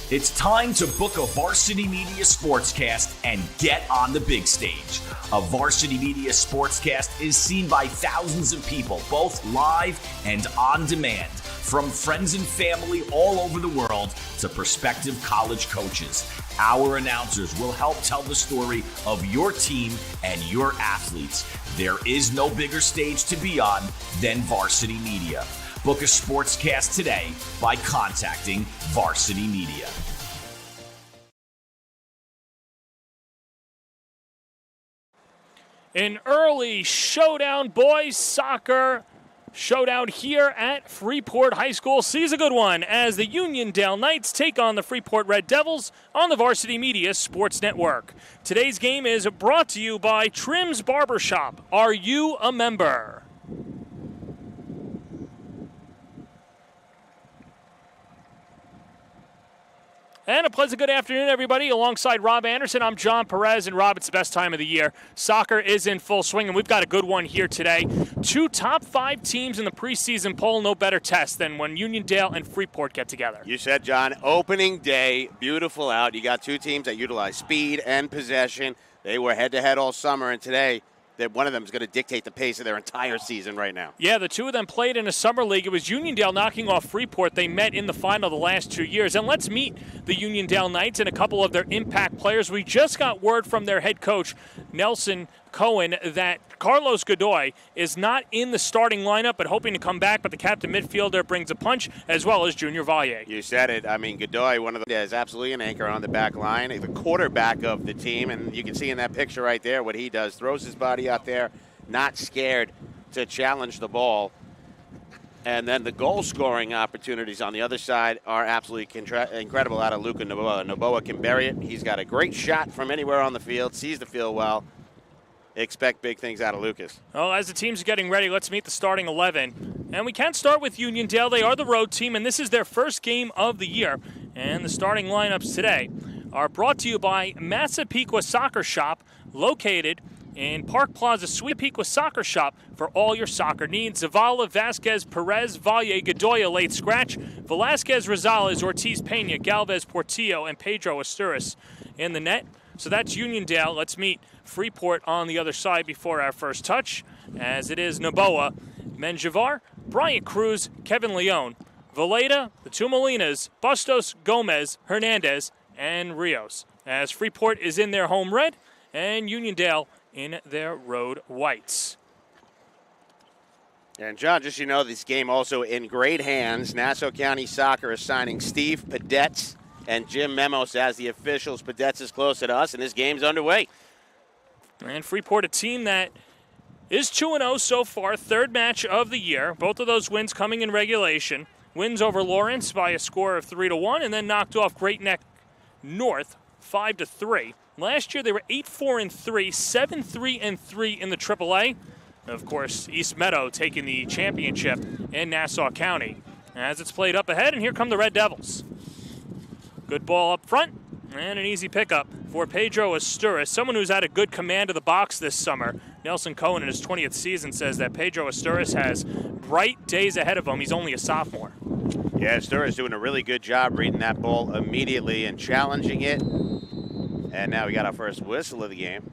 It's time to book a Varsity Media Sportscast and get on the big stage. A Varsity Media Sportscast is seen by thousands of people, both live and on demand, from friends and family all over the world to prospective college coaches. Our announcers will help tell the story of your team and your athletes. There is no bigger stage to be on than Varsity Media. Book a sportscast today by contacting Varsity Media. An early showdown boys soccer showdown here at Freeport High School sees a good one as the Uniondale Knights take on the Freeport Red Devils on the Varsity Media Sports Network. Today's game is brought to you by Trim's Barbershop. Are you a member? And a pleasant good afternoon, everybody. Alongside Rob Anderson, I'm John Perez. And Rob, it's the best time of the year. Soccer is in full swing, and we've got a good one here today. Two top 5 teams in the preseason poll, no better test than when Uniondale and Freeport get together. You said, John, opening day, beautiful out. You got two teams that utilize speed and possession. They were head-to-head all summer, and today that one of them is going to dictate the pace of their entire season right now. Yeah, the two of them played in a summer league. It was Uniondale knocking off Freeport. They met in the final the last 2 years. And let's meet the Uniondale Knights and a couple of their impact players. We just got word from their head coach, Nelson Cohen, that Carlos Godoy is not in the starting lineup, but hoping to come back. But the captain midfielder brings a punch, as well as Junior Vallier. You said it. I mean, Godoy, one of them, is absolutely an anchor on the back line, the quarterback of the team. And you can see in that picture right there what he does. Throws his body out there, not scared to challenge the ball. And then the goal-scoring opportunities on the other side are absolutely incredible out of Luka Noboa. Noboa can bury it. He's got a great shot from anywhere on the field, sees the field well. Expect big things out of Lucas. Well, as the teams are getting ready, let's meet the starting 11. And we can start with Uniondale. They are the road team, and this is their first game of the year. And the starting lineups today are brought to you by Massapequa Soccer Shop, located in Park Plaza Suite. Massapequa Soccer Shop for all your soccer needs. Zavala, Vasquez, Perez, Vallier, Godoy, late scratch. Velasquez, Rosales, Ortiz, Pena, Galvez, Portillo, and Pedro Asturis in the net. So that's Uniondale. Let's meet Freeport on the other side before our first touch, as it is Noboa, Menjivar, Bryant Cruz, Kevin Leone, Valeda, the two Molinas, Bustos, Gomez, Hernandez, and Rios, as Freeport is in their home red and Uniondale in their road whites. And, John, just so you know, this game also in great hands. Nassau County Soccer is signing Steve Pedetz and Jim Memos as the officials. Pedetz is closer to us, and this game's underway. And Freeport, a team that is 2-0 so far, third match of the year. Both of those wins coming in regulation. Wins over Lawrence by a score of 3-1, and then knocked off Great Neck North 5-3. Last year they were 8-4-3, 7-3-3 in the AAA. And of course, East Meadow taking the championship in Nassau County. As it's played up ahead, and here come the Red Devils. Good ball up front, and an easy pickup for Pedro Asturis, someone who's had a good command of the box this summer. Nelson Cohen in his 20th season says that Pedro Asturis has bright days ahead of him. He's only a sophomore. Yeah, Asturis doing a really good job reading that ball immediately and challenging it. And now we got our first whistle of the game.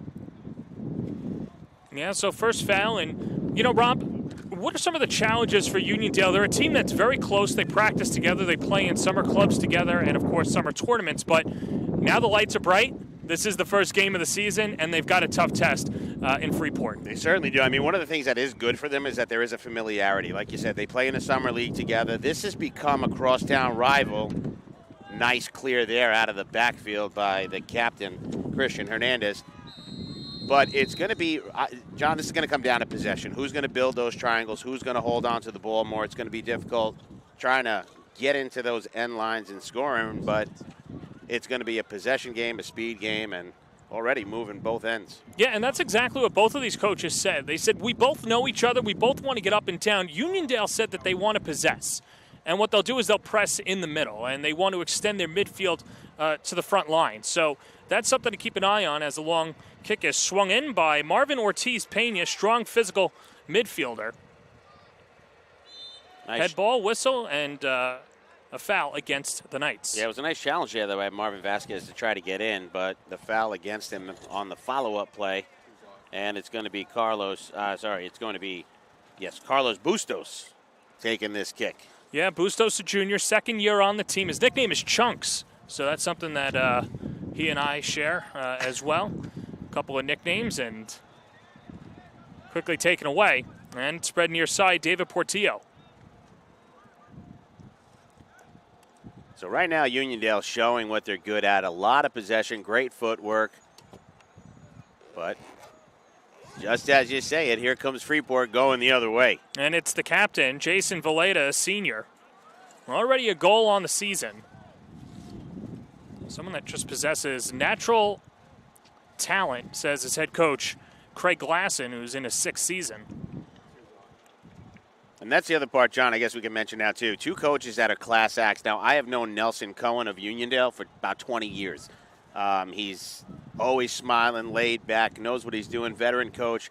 Yeah, so first foul. And, you know, Rob, what are some of the challenges for Uniondale? They're a team that's very close. They practice together. They play in summer clubs together and, of course, summer tournaments. But now the lights are bright. This is the first game of the season, and they've got a tough test in Freeport. They certainly do. I mean, one of the things that is good for them is that there is a familiarity. Like you said, they play in a summer league together. This has become a crosstown rival. Nice clear there out of the backfield by the captain, Christian Hernandez. But it's going to be, John, this is going to come down to possession. Who's going to build those triangles? Who's going to hold on to the ball more? It's going to be difficult trying to get into those end lines and scoring, but it's going to be a possession game, a speed game, and already moving both ends. Yeah, and that's exactly what both of these coaches said. They said, we both know each other. We both want to get up and down. Uniondale said that they want to possess. And what they'll do is they'll press in the middle, and they want to extend their midfield to the front line. So that's something to keep an eye on as the long kick is swung in by Marvin Ortiz Pena, strong physical midfielder. Nice. Head ball, whistle, and a foul against the Knights. Yeah, it was a nice challenge there, though, by Marvin Vasquez to try to get in, but the foul against him on the follow-up play, and it's going to be Carlos Bustos taking this kick. Yeah, Bustos, a junior, second year on the team. His nickname is Chunks, so that's something that he and I share as well. A couple of nicknames, and quickly taken away. And spread near side, David Portillo. So right now, Uniondale showing what they're good at. A lot of possession, great footwork. But just as you say it, here comes Freeport going the other way. And it's the captain, Jason Valletta, a senior. Already a goal on the season. Someone that just possesses natural talent, says his head coach, Craig Glasson, who's in his 6th season. And that's the other part, John, I guess we can mention now, too. 2 coaches that are class acts. Now, I have known Nelson Cohen of Uniondale for about 20 years. He's always smiling, laid back, knows what he's doing, veteran coach.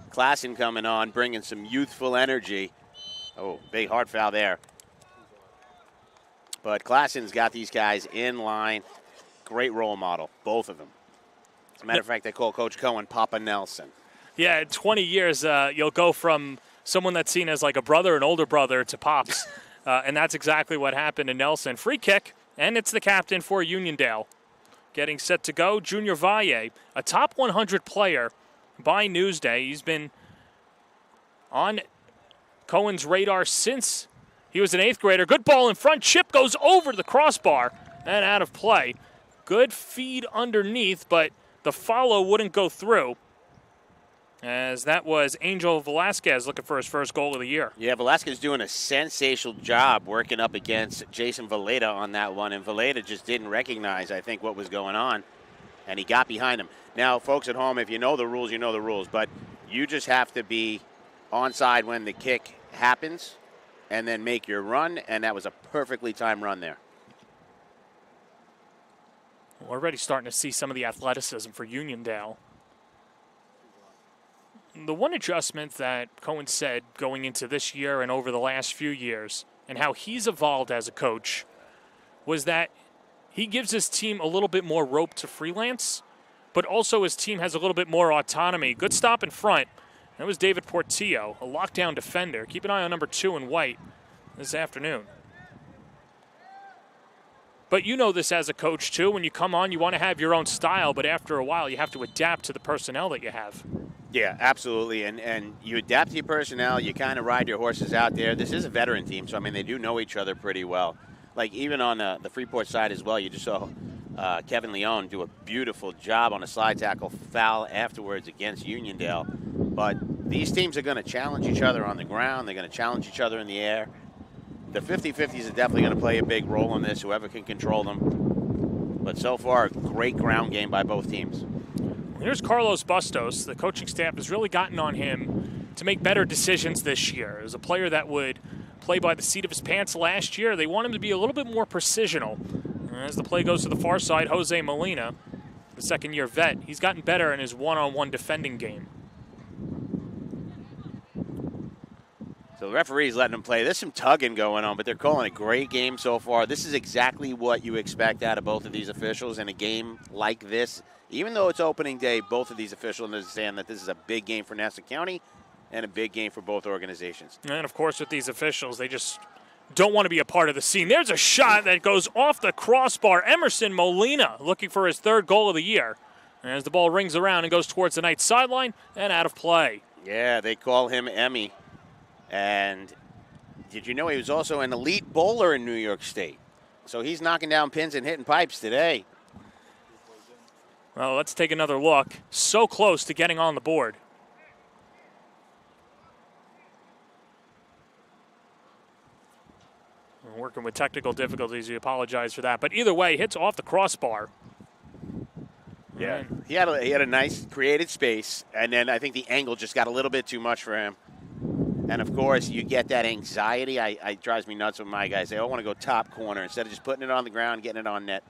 Klassen coming on, bringing some youthful energy. Oh, big hard foul there. But Klassen's got these guys in line. Great role model, both of them. As a matter of fact, they call Coach Cohen Papa Nelson. Yeah, in 20 years, you'll go from someone that's seen as like a brother, an older brother, to Pops. And that's exactly what happened to Nelson. Free kick, and it's the captain for Uniondale. Getting set to go, Junior Valle, a top 100 player by Newsday. He's been on Cohen's radar since he was an 8th grader. Good ball in front. Chip goes over the crossbar and out of play. Good feed underneath, but the follow wouldn't go through, as that was Angel Velasquez looking for his first goal of the year. Yeah, Velasquez doing a sensational job working up against Jason Valletta on that one, and Valletta just didn't recognize, I think, what was going on, and he got behind him. Now, folks at home, if you know the rules, you know the rules, but you just have to be onside when the kick happens and then make your run, and that was a perfectly timed run there. We're already starting to see some of the athleticism for Uniondale. The one adjustment that Cohen said going into this year and over the last few years, and how he's evolved as a coach, was that he gives his team a little bit more rope to freelance, but also his team has a little bit more autonomy. Good stop in front. That was David Portillo, a lockdown defender. Keep an eye on number 2 in white this afternoon. But you know this as a coach, too. When you come on, you want to have your own style, but after a while, you have to adapt to the personnel that you have. Yeah, absolutely. And you adapt to your personnel. You kind of ride your horses out there. This is a veteran team, so, I mean, they do know each other pretty well. Like, even on the Freeport side as well, you just saw Kevin Leone do a beautiful job on a slide tackle foul afterwards against Uniondale. But these teams are going to challenge each other on the ground. They're going to challenge each other in the air. The 50-50s are definitely going to play a big role in this, whoever can control them. But so far, a great ground game by both teams. Here's Carlos Bustos. The coaching staff has really gotten on him to make better decisions this year. As a player that would play by the seat of his pants last year, they want him to be a little bit more precisional. As the play goes to the far side, Jose Molina, the second-year vet, he's gotten better in his one-on-one defending game. So the referee's letting them play. There's some tugging going on, but they're calling a great game so far. This is exactly what you expect out of both of these officials in a game like this. Even though it's opening day, both of these officials understand that this is a big game for Nassau County and a big game for both organizations. And, of course, with these officials, they just don't want to be a part of the scene. There's a shot that goes off the crossbar. Emerson Molina looking for his 3rd goal of the year. As the ball rings around and goes towards the Knights sideline and out of play. Yeah, they call him Emmy. And did you know he was also an elite bowler in New York State? So he's knocking down pins and hitting pipes today. Well, let's take another look. So close to getting on the board. We're working with technical difficulties. We apologize for that. But either way, hits off the crossbar. Yeah, he had a nice created space, and then I think the angle just got a little bit too much for him. And, of course, you get that anxiety. It drives me nuts when my guys say, I want to go top corner instead of just putting it on the ground, getting it on net.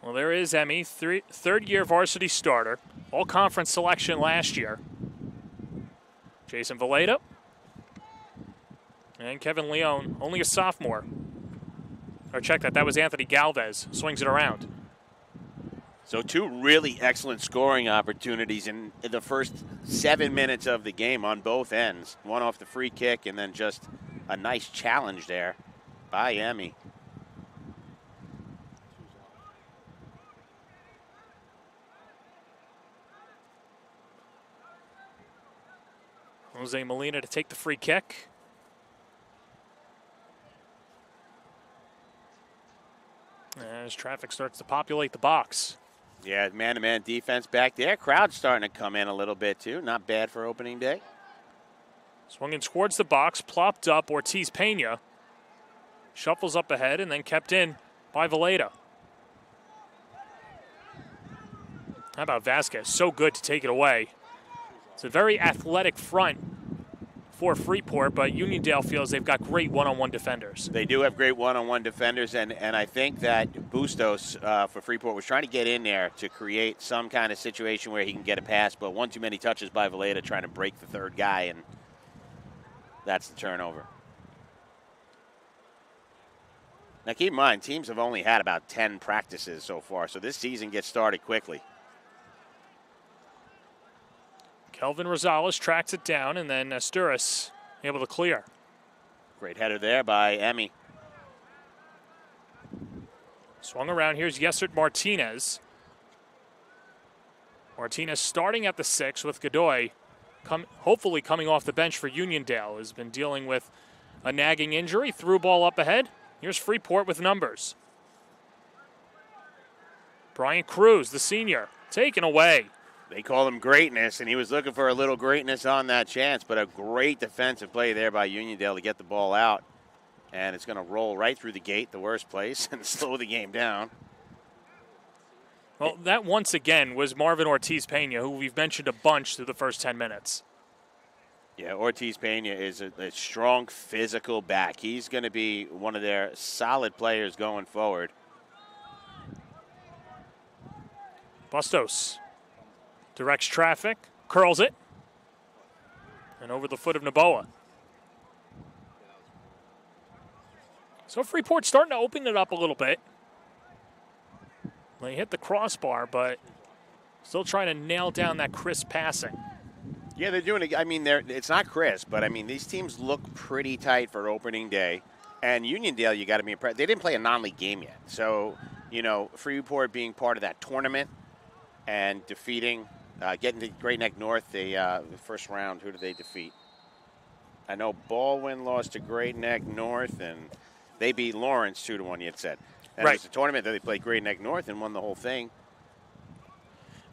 Well, there is Emmy, 3rd-year varsity starter, all-conference selection last year. Jason Valletta, And Kevin Leone, only a sophomore. Or check that, that was Anthony Galvez. Swings it around. So 2 really excellent scoring opportunities in the first 7 minutes of the game on both ends. One off the free kick and then just a nice challenge there by Emmy. Jose Molina to take the free kick. As traffic starts to populate the box. Yeah, man-to-man defense back there. Crowd's starting to come in a little bit, too. Not bad for opening day. Swung in towards the box, plopped up Ortiz Pena. Shuffles up ahead and then kept in by Valeda. How about Vasquez? So good to take it away. It's a very athletic front for Freeport, but Uniondale feels they've got great one-on-one defenders. They do have great one-on-one defenders, and I think that Bustos for Freeport was trying to get in there to create some kind of situation where he can get a pass, but one too many touches by Valeda trying to break the third guy, and that's the turnover. Now keep in mind, teams have only had about 10 practices so far, so this season gets started quickly. Kelvin Rosales tracks it down, and then Asturis able to clear. Great header there by Emmy. Swung around. Here's Yesert Martinez. Martinez starting at the 6 with Godoy, hopefully coming off the bench for Uniondale. Has been dealing with a nagging injury. Through ball up ahead. Here's Freeport with numbers. Brian Cruz, the senior, taken away. They call him greatness, and he was looking for a little greatness on that chance, but a great defensive play there by Uniondale to get the ball out. And it's going to roll right through the gate, the worst place, and slow the game down. Well, that once again was Marvin Ortiz Pena, who we've mentioned a bunch through the first 10 minutes. Yeah, Ortiz Pena is a strong physical back. He's going to be one of their solid players going forward. Bustos directs traffic, curls it, and over the foot of Noboa. So Freeport's starting to open it up a little bit. They hit the crossbar, but still trying to nail down that crisp passing. Yeah, they're doing it. I mean, it's not crisp, but I mean, these teams look pretty tight for opening day. And Uniondale, you got to be impressed. They didn't play a non-league game yet. So, you know, Freeport being part of that tournament and defeating, getting to Great Neck North, the first round, who did they defeat? I know Baldwin lost to Great Neck North, and they beat Lawrence 2-1, you had said. And right. It was a tournament that they played Great Neck North and won the whole thing.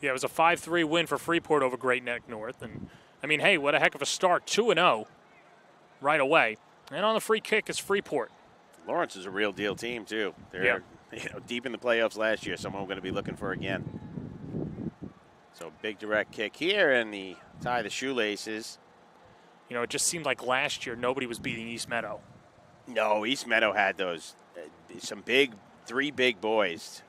Yeah, it was a 5-3 win for Freeport over Great Neck North. And, I mean, hey, what a heck of a start. 2-0 right away. And on the free kick is Freeport. Lawrence is a real deal team, too. They're deep in the playoffs last year, someone we're going to be looking for again. So big direct kick here, and the tie the shoelaces. You know, it just seemed like last year nobody was beating East Meadow. No, East Meadow had those, three big boys.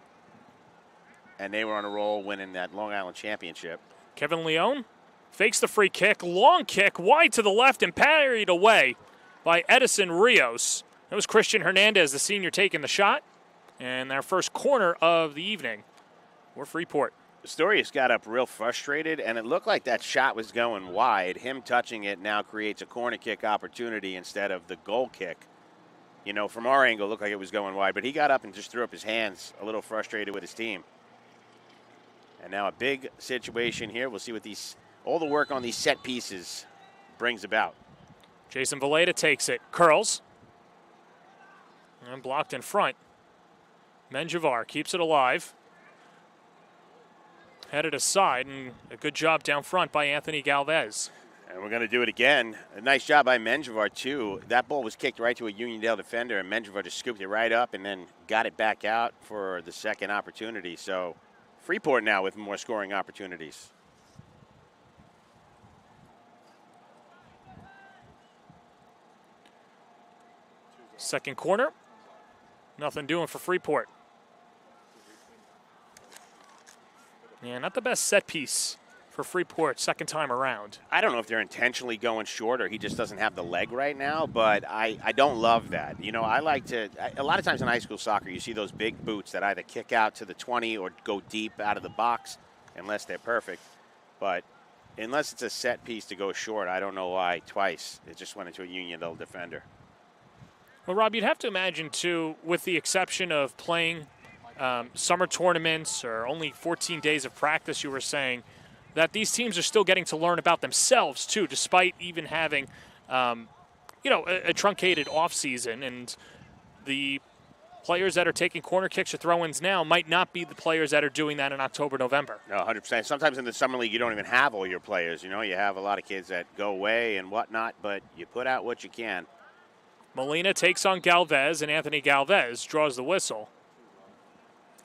And they were on a roll winning that Long Island championship. Kevin Leone fakes the free kick. Long kick wide to the left and parried away by Edison Rios. That was Christian Hernandez, the senior, taking the shot. And their first corner of the evening for Freeport. Astorius got up real frustrated, and it looked like that shot was going wide. Him touching it now creates a corner kick opportunity instead of the goal kick. You know, from our angle, it looked like it was going wide, but he got up and just threw up his hands, a little frustrated with his team. And now a big situation here. We'll see what all the work on these set pieces brings about. Jason Valeda takes it, curls, and blocked in front. Menjivar keeps it alive. Headed aside, and a good job down front by Anthony Galvez. And we're going to do it again. A nice job by Menjivar, too. That ball was kicked right to a Uniondale defender, and Menjivar just scooped it right up and then got it back out for the second opportunity. So Freeport now with more scoring opportunities. Second corner. Nothing doing for Freeport. Yeah, not the best set piece for Freeport second time around. I don't know if they're intentionally going short or he just doesn't have the leg right now, but I don't love that. You know, I like to – a lot of times in high school soccer you see those big boots that either kick out to the 20 or go deep out of the box unless they're perfect. But unless it's a set piece to go short, I don't know why twice it just went into a Uniondale defender. Well, Rob, you'd have to imagine, too, with the exception of playing summer tournaments or only 14 days of practice, you were saying, that these teams are still getting to learn about themselves, too, despite even having, a truncated offseason. And the players that are taking corner kicks or throw-ins now might not be the players that are doing that in October, November. No, 100%. Sometimes in the summer league, you don't even have all your players. You know, you have a lot of kids that go away and whatnot, but you put out what you can. Molina takes on Galvez, and Anthony Galvez draws the whistle.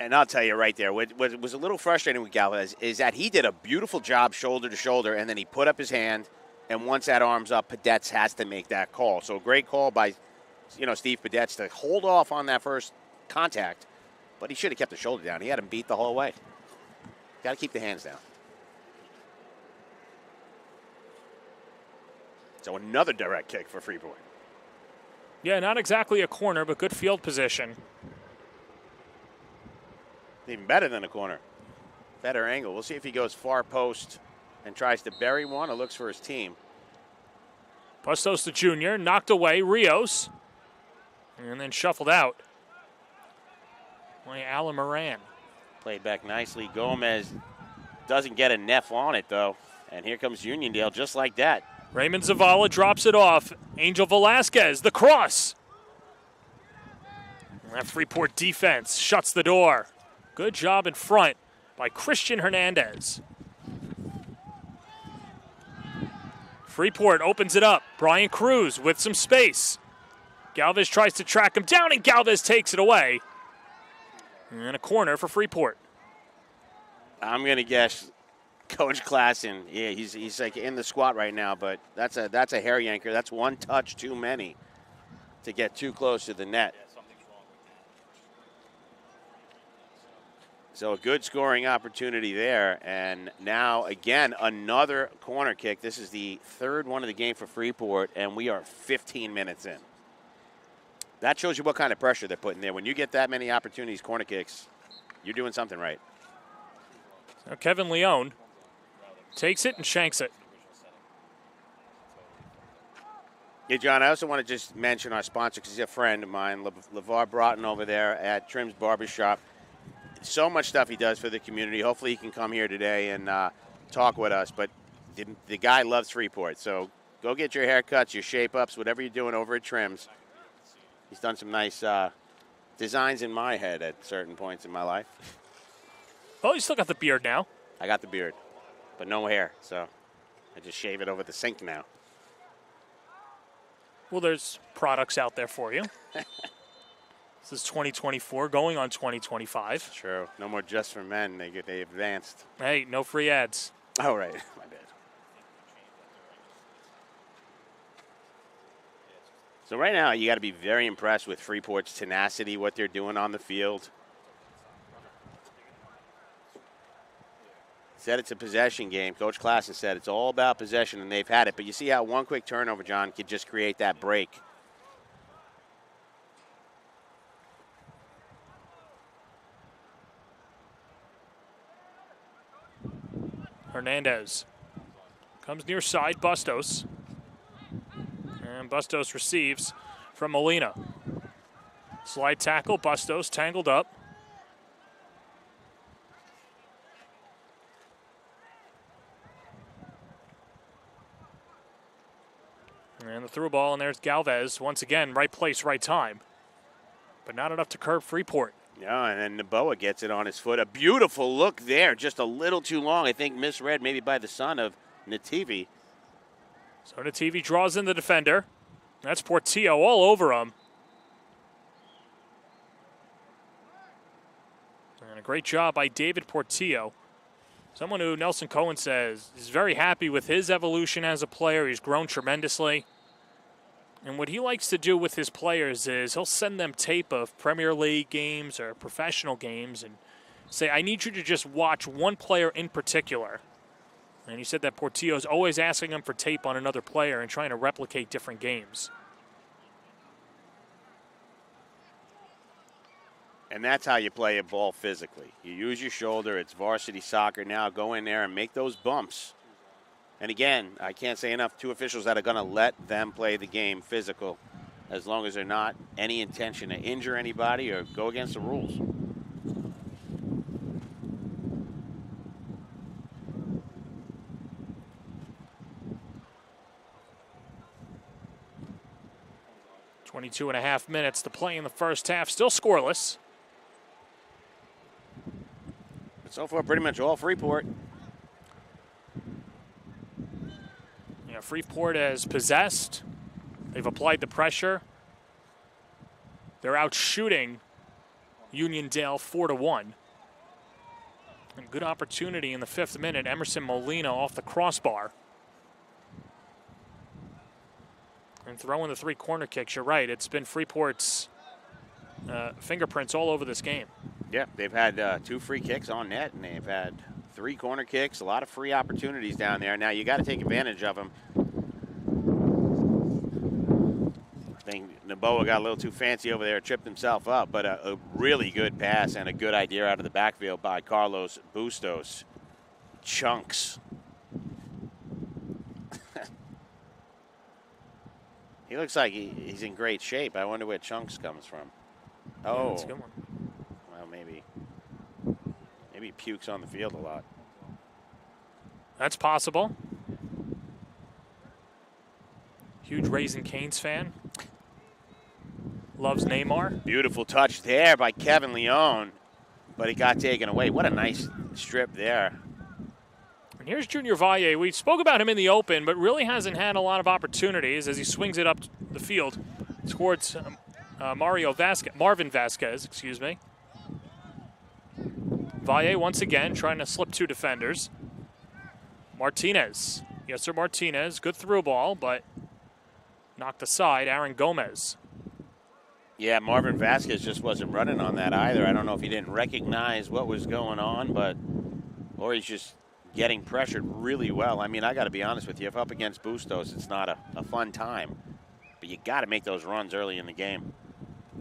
And I'll tell you right there, what was a little frustrating with Galvez is that he did a beautiful job shoulder to shoulder, and then he put up his hand, and once that arm's up, Pedets has to make that call. So a great call by, Steve Pedets to hold off on that first contact, but he should have kept the shoulder down. He had him beat the whole way. Got to keep the hands down. So another direct kick for Freeport. Yeah, not exactly a corner, but good field position. Even better than a corner. Better angle. We'll see if he goes far post and tries to bury one or looks for his team. Bustos the junior, knocked away, Rios, and then shuffled out by Alan Moran. Played back nicely. Gomez doesn't get a neff on it, though. And here comes Uniondale just like that. Raymond Zavala drops it off. Angel Velasquez, the cross. And that Freeport defense shuts the door. Good job in front by Christian Hernandez. Freeport opens it up. Brian Cruz with some space. Galvez tries to track him down, and Galvez takes it away. And a corner for Freeport. I'm going to guess Coach Klassen. Yeah, he's like in the squat right now, but that's a hair yanker. That's one touch too many to get too close to the net. So a good scoring opportunity there. And now, again, another corner kick. This is the third one of the game for Freeport, and we are 15 minutes in. That shows you what kind of pressure they're putting there. When you get that many opportunities, corner kicks, you're doing something right. So Kevin Leone takes it and shanks it. Yeah, John, I also want to just mention our sponsor because he's a friend of mine, LeVar Broughton over there at Trim's Barbershop. So much stuff he does for the community. Hopefully he can come here today and talk with us. But the guy loves Freeport. So go get your haircuts, your shape-ups, whatever you're doing over at Trim's. He's done some nice designs in my head at certain points in my life. Oh, you still got the beard now. I got the beard, but no hair. So I just shave it over the sink now. Well, there's products out there for you. This is 2024, going on 2025. True. No more Just for Men. They advanced. Hey, no free ads. Oh, right. My bad. So right now, you got to be very impressed with Freeport's tenacity, what they're doing on the field. Said it's a possession game. Coach Klassen said it's all about possession, and they've had it. But you see how one quick turnover, John, could just create that break. Hernandez comes near side, Bustos. And Bustos receives from Molina. Slide tackle, Bustos tangled up. And the through ball, and there's Galvez. Once again, right place, right time. But not enough to curb Freeport. Yeah, and then Naboa gets it on his foot. A beautiful look there, just a little too long. I think misread maybe by the son of Nativi. So Nativi draws in the defender. That's Portillo all over him. And a great job by David Portillo. Someone who Nelson Cohen says is very happy with his evolution as a player. He's grown tremendously. And what he likes to do with his players is he'll send them tape of Premier League games or professional games and say, I need you to just watch one player in particular And he said that Portillo's always asking him for tape on another player and trying to replicate different games. And that's how you play a ball physically. You use your shoulder. It's varsity soccer now. Go in there and make those bumps. And again, I can't say enough, 2 officials that are going to let them play the game physical as long as they're not any intention to injure anybody or go against the rules. .5 minutes to play in the first half. Still scoreless. But so far, pretty much all Freeport. Yeah, Freeport has possessed. They've applied the pressure. They're out shooting Uniondale 4-1. And good opportunity in the 5th minute. Emerson Molina off the crossbar. And throwing the 3 corner kicks, you're right. It's been Freeport's fingerprints all over this game. Yeah, they've had 2 free kicks on net, and they've had 3 corner kicks, a lot of free opportunities down there. Now, you got to take advantage of them. I think Noboa got a little too fancy over there, tripped himself up, but a really good pass and a good idea out of the backfield by Carlos Bustos. Chunks. He looks like he's in great shape. I wonder where Chunks comes from. Oh, that's a good one. Well, maybe he pukes on the field a lot. That's possible. Huge Raising Cane's fan. Loves Neymar. Beautiful touch there by Kevin Leone, but it got taken away. What a nice strip there. And here's Junior Valle. We spoke about him in the open, but really hasn't had a lot of opportunities as he swings it up the field towards Marvin Vasquez, excuse me. Valle once again trying to slip 2 defenders. Martinez. Yes, sir, Martinez. Good through ball, but knocked aside. Aaron Gomez. Yeah, Marvin Vasquez just wasn't running on that either. I don't know if he didn't recognize what was going on, or he's just getting pressured really well. I mean, I got to be honest with you. If up against Bustos, it's not a fun time. But you got to make those runs early in the game.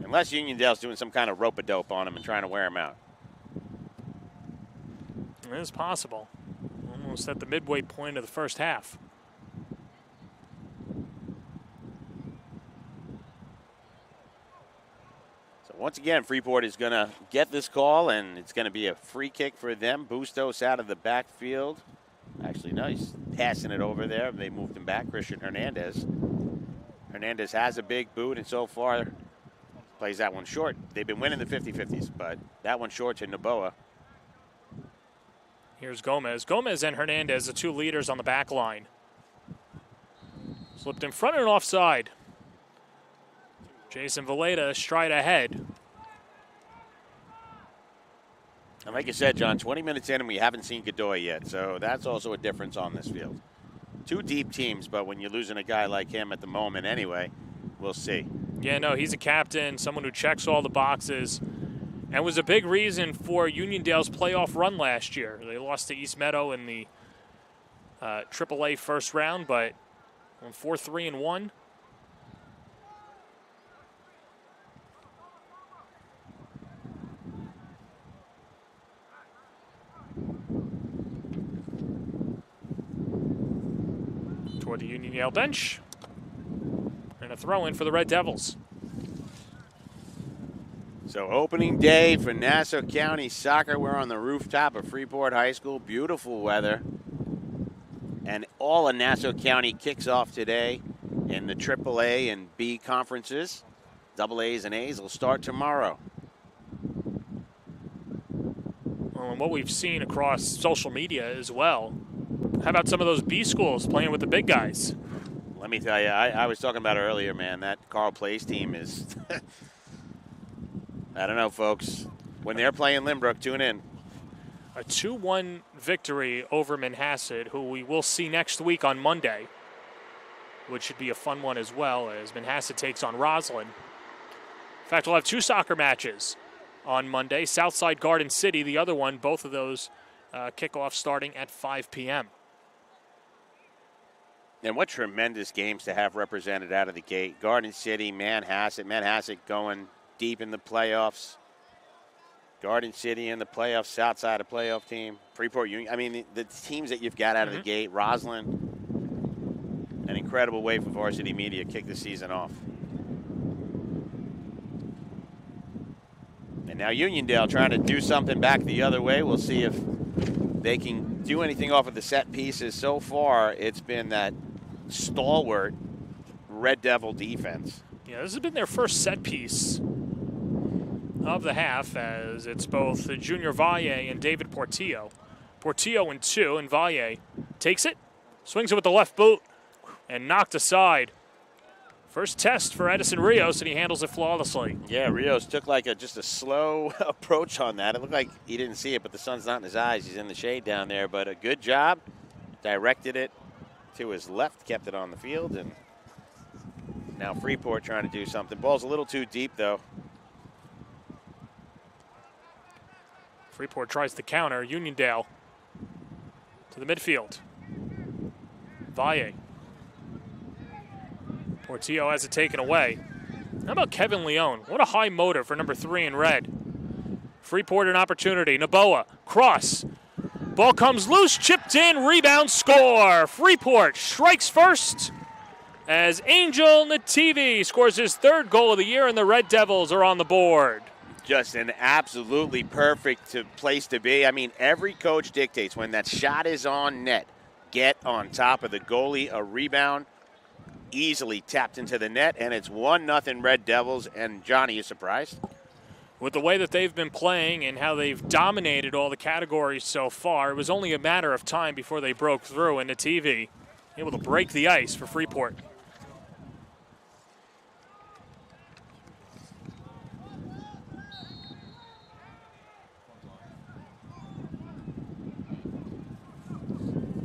Unless Uniondale's doing some kind of rope-a-dope on him and trying to wear him out. It is possible. Almost at the midway point of the first half. So once again, Freeport is going to get this call, and it's going to be a free kick for them. Bustos out of the backfield. Actually, no, he's passing it over there. They moved him back. Christian Hernandez. Hernandez has a big boot, and so far plays that one short. They've been winning the 50-50s, but that one short to Noboa. Here's Gomez. Gomez and Hernandez, the 2 leaders on the back line. Slipped in front and offside. Jason Valeda straight ahead. And like you said, John, 20 minutes in and we haven't seen Godoy yet, so that's also a difference on this field. 2 deep teams, but when you're losing a guy like him at the moment anyway, we'll see. Yeah, no, he's a captain, someone who checks all the boxes, and was a big reason for Uniondale's playoff run last year. They lost to East Meadow in the AAA first round, but won 4-3-1. Toward the Uniondale bench. And a throw-in for the Red Devils. So opening day for Nassau County Soccer. We're on the rooftop of Freeport High School. Beautiful weather. And all of Nassau County kicks off today in the AAA and B conferences. AA's and A's will start tomorrow. Well, and what we've seen across social media as well. How about some of those B schools playing with the big guys? Let me tell you, I was talking about earlier, man, that Carl Place team is... I don't know, folks. When they're playing Lynbrook, tune in. A 2-1 victory over Manhasset, who we will see next week on Monday, which should be a fun one as well, as Manhasset takes on Roslyn. In fact, we'll have 2 soccer matches on Monday. Southside Garden City, the other one, both of those kickoff starting at 5 p.m. And what tremendous games to have represented out of the gate. Garden City, Manhasset going deep in the playoffs. Garden City in the playoffs, Southside a playoff team. Freeport Union. I mean, the teams that you've got out of the gate. Roslyn, an incredible way for Varsity Media to kick the season off. And now Uniondale trying to do something back the other way. We'll see if they can do anything off of the set pieces. So far, it's been that stalwart Red Devil defense. Yeah, this has been their first set piece of the half, as it's both Junior Valle and David Portillo. Portillo in 2, and Valle takes it, swings it with the left boot, and knocked aside. First test for Edison Rios, and he handles it flawlessly. Yeah, Rios took like just a slow approach on that. It looked like he didn't see it, but the sun's not in his eyes. He's in the shade down there, but a good job. Directed it to his left, kept it on the field, and now Freeport trying to do something. Ball's a little too deep, though. Freeport tries to counter. Uniondale to the midfield. Valle. Portillo has it taken away. How about Kevin Leone? What a high motor for number 3 in red. Freeport an opportunity. Naboa, cross. Ball comes loose, chipped in, rebound, score. Freeport strikes first as Angel Nativi scores his 3rd goal of the year, and the Red Devils are on the board. Just an absolutely perfect place to be. I mean, every coach dictates when that shot is on net, get on top of the goalie, a rebound, easily tapped into the net, and it's 1-0 Red Devils. And Johnny, you surprised? With the way that they've been playing and how they've dominated all the categories so far, it was only a matter of time before they broke through, and Nativi able to break the ice for Freeport.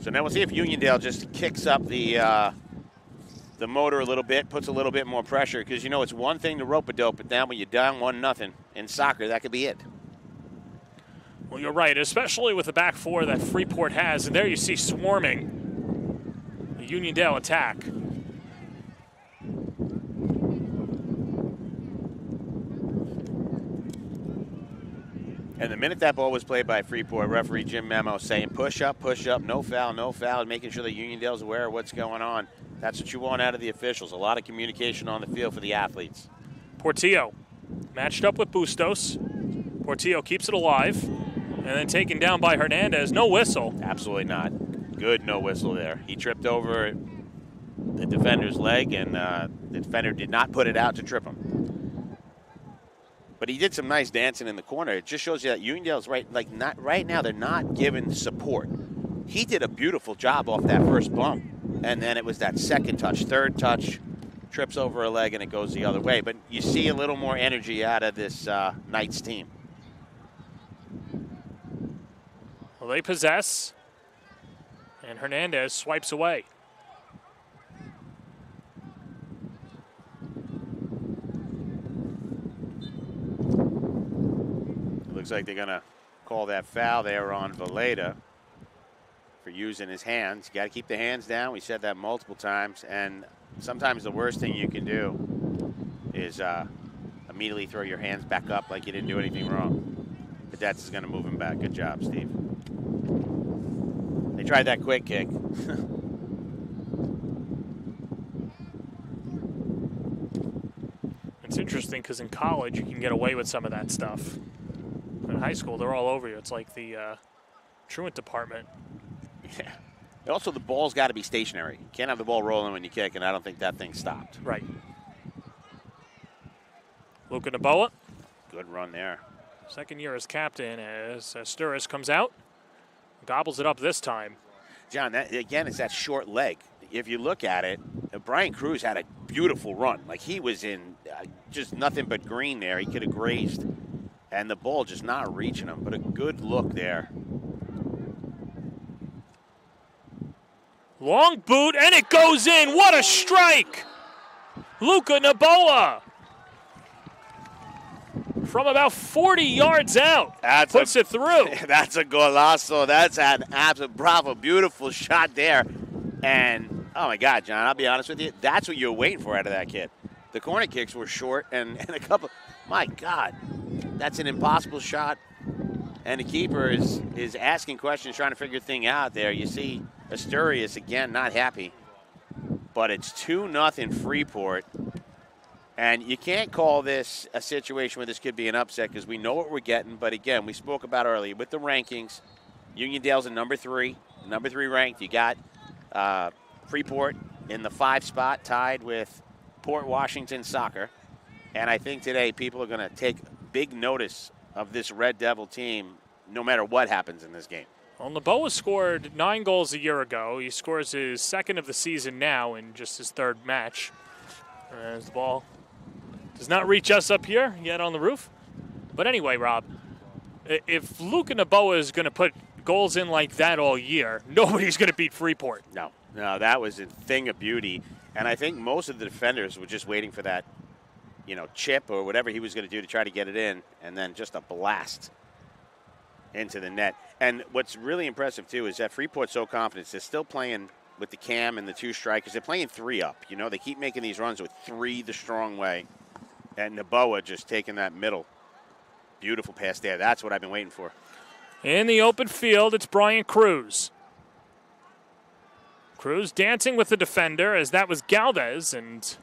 So now we'll see if Uniondale just kicks up the motor a little bit, puts a little bit more pressure, because you know it's one thing to rope-a-dope, but now when you're down 1-0 in soccer, that could be it. Well, you're right, especially with the back 4 that Freeport has, and there you see swarming the Uniondale attack. And the minute that ball was played by Freeport, referee Jim Memo saying push up, no foul, making sure that Uniondale's aware of what's going on. That's what you want out of the officials. A lot of communication on the field for the athletes. Portillo matched up with Bustos. Portillo keeps it alive and then taken down by Hernandez. No whistle. Absolutely not. Good no whistle there. He tripped over the defender's leg, and the defender did not put it out to trip him. But he did some nice dancing in the corner. It just shows you that Uniondale's right now they're not giving support. He did a beautiful job off that first bump. And then it was that second touch, third touch, trips over a leg, and it goes the other way. But you see a little more energy out of this Knights team. Well, they possess, and Hernandez swipes away. It looks like they're going to call that foul there on Valeda for using his hands. You got to keep the hands down. We said that multiple times, and sometimes the worst thing you can do is immediately throw your hands back up like you didn't do anything wrong. But that's going to move him back. Good job, Steve. They tried that quick kick. It's interesting because in college you can get away with some of that stuff. In high school, they're all over you. It's like the truant department. Yeah. And also, the ball's got to be stationary. You can't have the ball rolling when you kick, and I don't think that thing stopped. Right. Luka Naboa. Good run there. Second year as captain as Sturis comes out. Gobbles it up this time. John, that, again, it's that short leg. If you look at it, Brian Cruz had a beautiful run. Like, he was in just nothing but green there. He could have grazed. And the ball just not reaching him, but a good look there. Long boot, and it goes in. What a strike! Luka Naboa. From about 40 yards out, puts it through. That's a golazo. That's an absolute bravo, beautiful shot there. And Oh, my God, John, I'll be honest with you. That's what you were waiting for out of that kid. The corner kicks were short and a couple. My God, that's an impossible shot. And the keeper is asking questions, trying to figure things out there. You see Asturias, again, not happy. But it's 2-0 Freeport. And you can't call this a situation where this could be an upset because we know what we're getting. But, again, we spoke about earlier with the rankings. Uniondale's a number 3 ranked. You got Freeport in the 5 spot, tied with Port Washington Soccer. And I think today people are going to take big notice of this Red Devil team no matter what happens in this game. Well, Naboa scored 9 goals a year ago. He scores his 2nd of the season now in just his 3rd match. As the ball does not reach us up here yet on the roof. But anyway, Rob, if Luka Naboa is going to put goals in like that all year, nobody's going to beat Freeport. No, that was a thing of beauty. And I think most of the defenders were just waiting for that, chip or whatever he was going to do to try to get it in, and then just a blast into the net. And what's really impressive, too, is that Freeport's so confident. They're still playing with the cam and the 2 strikers. They're playing 3 up. They keep making these runs with 3 the strong way. And Naboa just taking that middle. Beautiful pass there. That's what I've been waiting for. In the open field, it's Brian Cruz. Cruz dancing with the defender as that was Galvez, and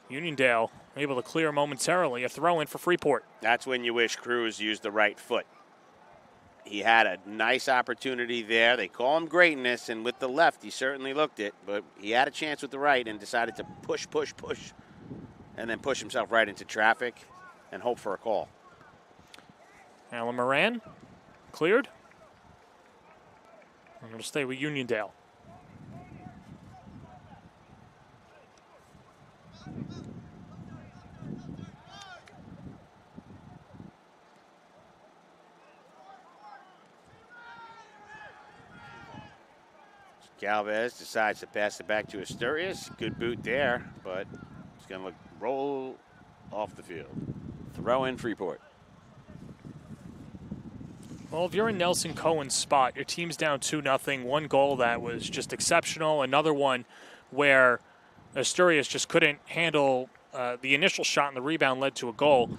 Uniondale able to clear momentarily. A throw in for Freeport. That's when you wish Cruz used the right foot. He had a nice opportunity there. They call him greatness, and with the left, he certainly looked it. But he had a chance with the right and decided to push, and then push himself right into traffic and hope for a call. Alan Moran cleared. And it'll stay with Uniondale. Galvez decides to pass it back to Asturias. Good boot there, but it's going to roll off the field. Throw in Freeport. Well, if you're in Nelson Cohen's spot, your team's down 2-0. 1 goal that was just exceptional. Another one where Asturias just couldn't handle the initial shot and the rebound led to a goal.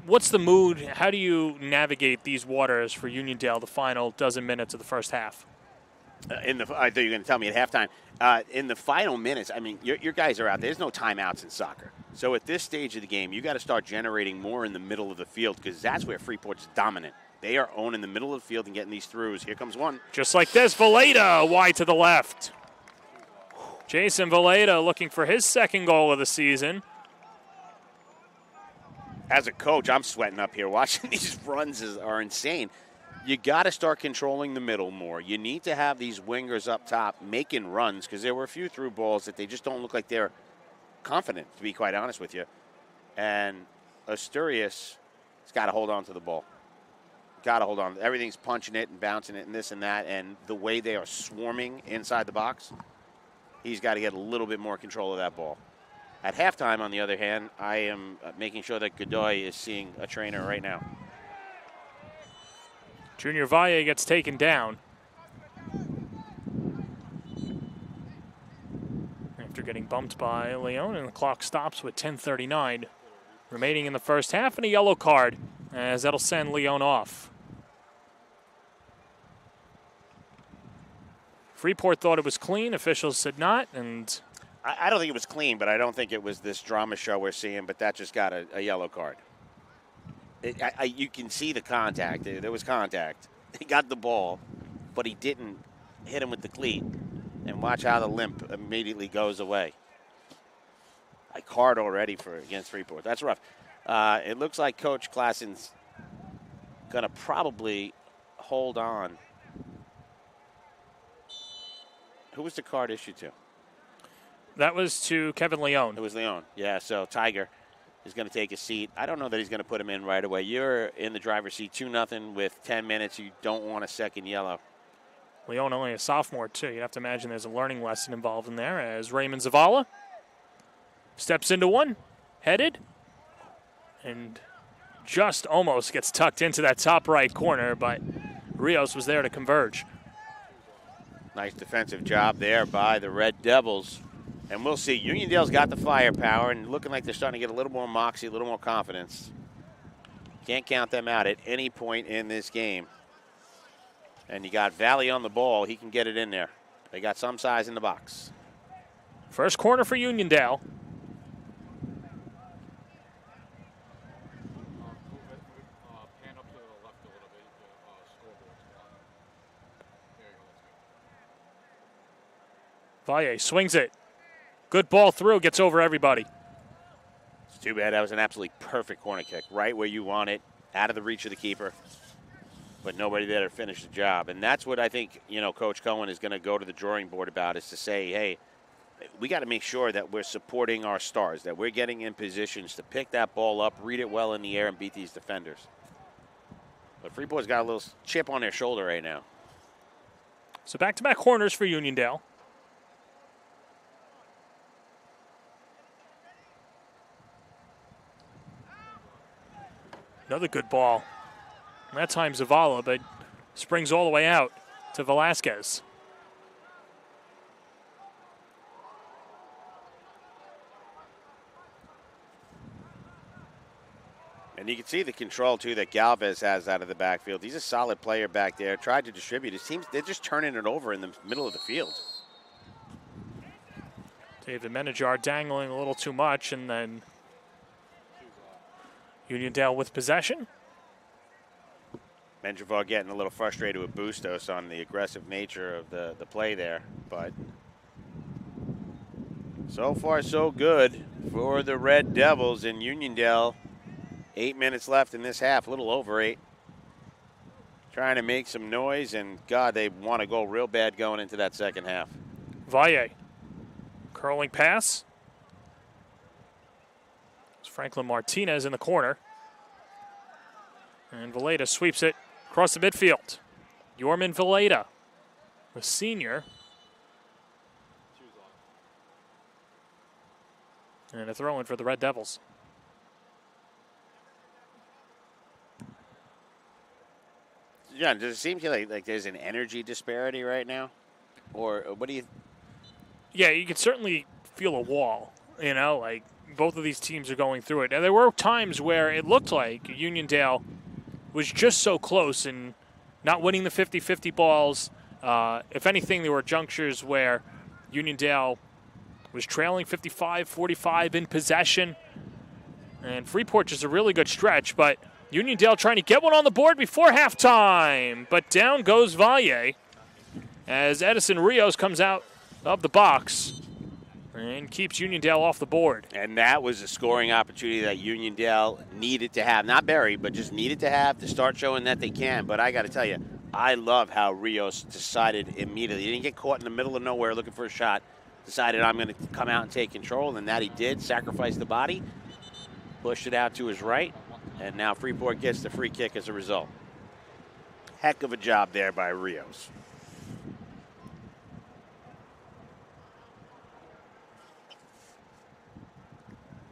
What's the mood? How do you navigate these waters for Uniondale the final dozen minutes of the first half? I thought you were going to tell me at halftime. In the final minutes, your guys are out there. There's no timeouts in soccer. So at this stage of the game, you got to start generating more in the middle of the field because that's where Freeport's dominant. They are owning the middle of the field and getting these throughs. Here comes one. Just like this, Valeda wide to the left. Jason Valeda looking for his 2nd goal of the season. As a coach, I'm sweating up here. Watching these runs are insane. You got to start controlling the middle more. You need to have these wingers up top making runs because there were a few through balls that they just don't look like they're confident, to be quite honest with you. And Asturias has got to hold on to the ball. Got to hold on. Everything's punching it and bouncing it and this and that. And the way they are swarming inside the box, he's got to get a little bit more control of that ball. At halftime, on the other hand, I am making sure that Godoy is seeing a trainer right now. Junior Valle gets taken down after getting bumped by Leon, and the clock stops with 10:39 remaining in the first half, and a yellow card as that'll send Leon off. Freeport thought it was clean. Officials said not, and I don't think it was clean, but I don't think it was this drama show we're seeing, but that just got a yellow card. You can see the contact. There was contact. He got the ball, but he didn't hit him with the cleat. And watch how the limp immediately goes away. A card already against Freeport. That's rough. It looks like Coach Klassen's going to probably hold on. Who was the card issued to? That was to Kevin Leon. It was Leon. Yeah, so Tiger is going to take a seat. I don't know that he's going to put him in right away. You're in the driver's seat, 2-0 with 10 minutes. You don't want a second yellow. Leon only a sophomore, too. You have to imagine there's a learning lesson involved in there as Raymond Zavala steps into one, headed, and just almost gets tucked into that top right corner, but Rios was there to converge. Nice defensive job there by the Red Devils. And we'll see. Uniondale's got the firepower and looking like they're starting to get a little more moxie, a little more confidence. Can't count them out at any point in this game. And you got Valley on the ball. He can get it in there. They got some size in the box. First corner for Uniondale. Valle swings it. Good ball through, gets over everybody. It's too bad. That was an absolutely perfect corner kick. Right where you want it, out of the reach of the keeper. But nobody there to finish the job. And that's what I think, Coach Cohen is going to go to the drawing board about, is to say, hey, we got to make sure that we're supporting our stars, that we're getting in positions to pick that ball up, read it well in the air, and beat these defenders. But Freeport's got a little chip on their shoulder right now. So back-to-back corners for Uniondale. Another good ball. That time Zavala, but springs all the way out to Velasquez. And you can see the control, too, that Galvez has out of the backfield. He's a solid player back there. Tried to distribute. His teams, they're just turning it over in the middle of the field. David Menajar dangling a little too much, and then Uniondale with possession. Menjivar getting a little frustrated with Bustos on the aggressive nature of the play there. But so far, so good for the Red Devils in Uniondale. 8 minutes left in this half, a little over 8. Trying to make some noise, and, God, they want to go real bad going into that second half. Valle. Curling pass. It's Franklin Martinez in the corner. And Valeda sweeps it across the midfield. Yorman Valeda, the senior. And a throw in for the Red Devils. Yeah, does it seem to you like there's an energy disparity right now? Or what do you... Yeah, you can certainly feel a wall, like both of these teams are going through it. And there were times where it looked like Uniondale was just so close and not winning the 50-50 balls. If anything, there were junctures where Uniondale was trailing 55-45 in possession. And Freeport just a really good stretch, but Uniondale trying to get one on the board before halftime. But down goes Valle as Edison Rios comes out of the box and keeps Uniondale off the board. And that was a scoring opportunity that Uniondale needed to have. Not buried, but just needed to have to start showing that they can. But I got to tell you, I love how Rios decided immediately. He didn't get caught in the middle of nowhere looking for a shot. Decided I'm going to come out and take control, and that he did. Sacrificed the body, pushed it out to his right, and now Freeport gets the free kick as a result. Heck of a job there by Rios.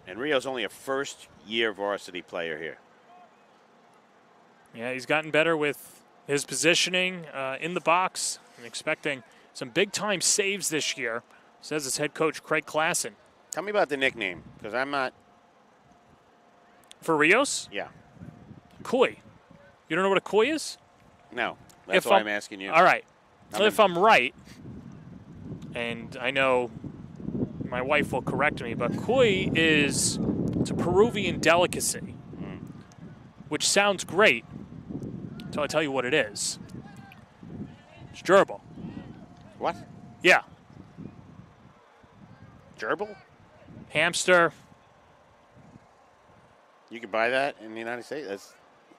And Rio's only a first-year varsity player here. Yeah, he's gotten better with his positioning in the box. I'm expecting some big-time saves this year, says his head coach, Craig Klassen. Tell me about the nickname, because I'm not... For Rios? Yeah. Koi. You don't know what a koi is? No. That's why I'm asking you. All right. If I'm right, and I know my wife will correct me, but koi it's a Peruvian delicacy, which sounds great until I tell you what it is. It's gerbil. What? Yeah. Gerbil? Hamster. You can buy that in the United States?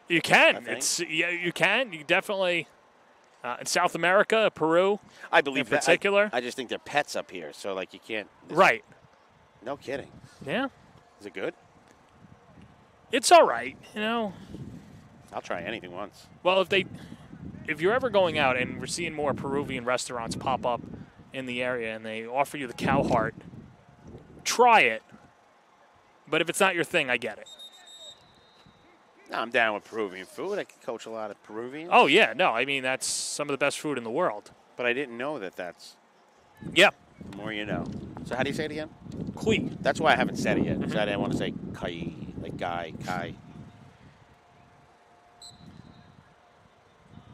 You can. You can. You definitely. In South America, Peru, I believe in particular. I just think they're pets up here, so you can't. Right. No kidding. Yeah. Is it good? It's all right. I'll try anything once. Well, if you're ever going out, and we're seeing more Peruvian restaurants pop up in the area, and they offer you the cow heart, try it. But if it's not your thing, I get it. No, I'm down with Peruvian food. I can coach a lot of Peruvians. Oh, yeah. No, I mean, that's some of the best food in the world. But I didn't know that that's Yeah. the more you know. So how do you say it again? Kui. That's why I haven't said it yet. So I didn't want to say kai, like guy, kai.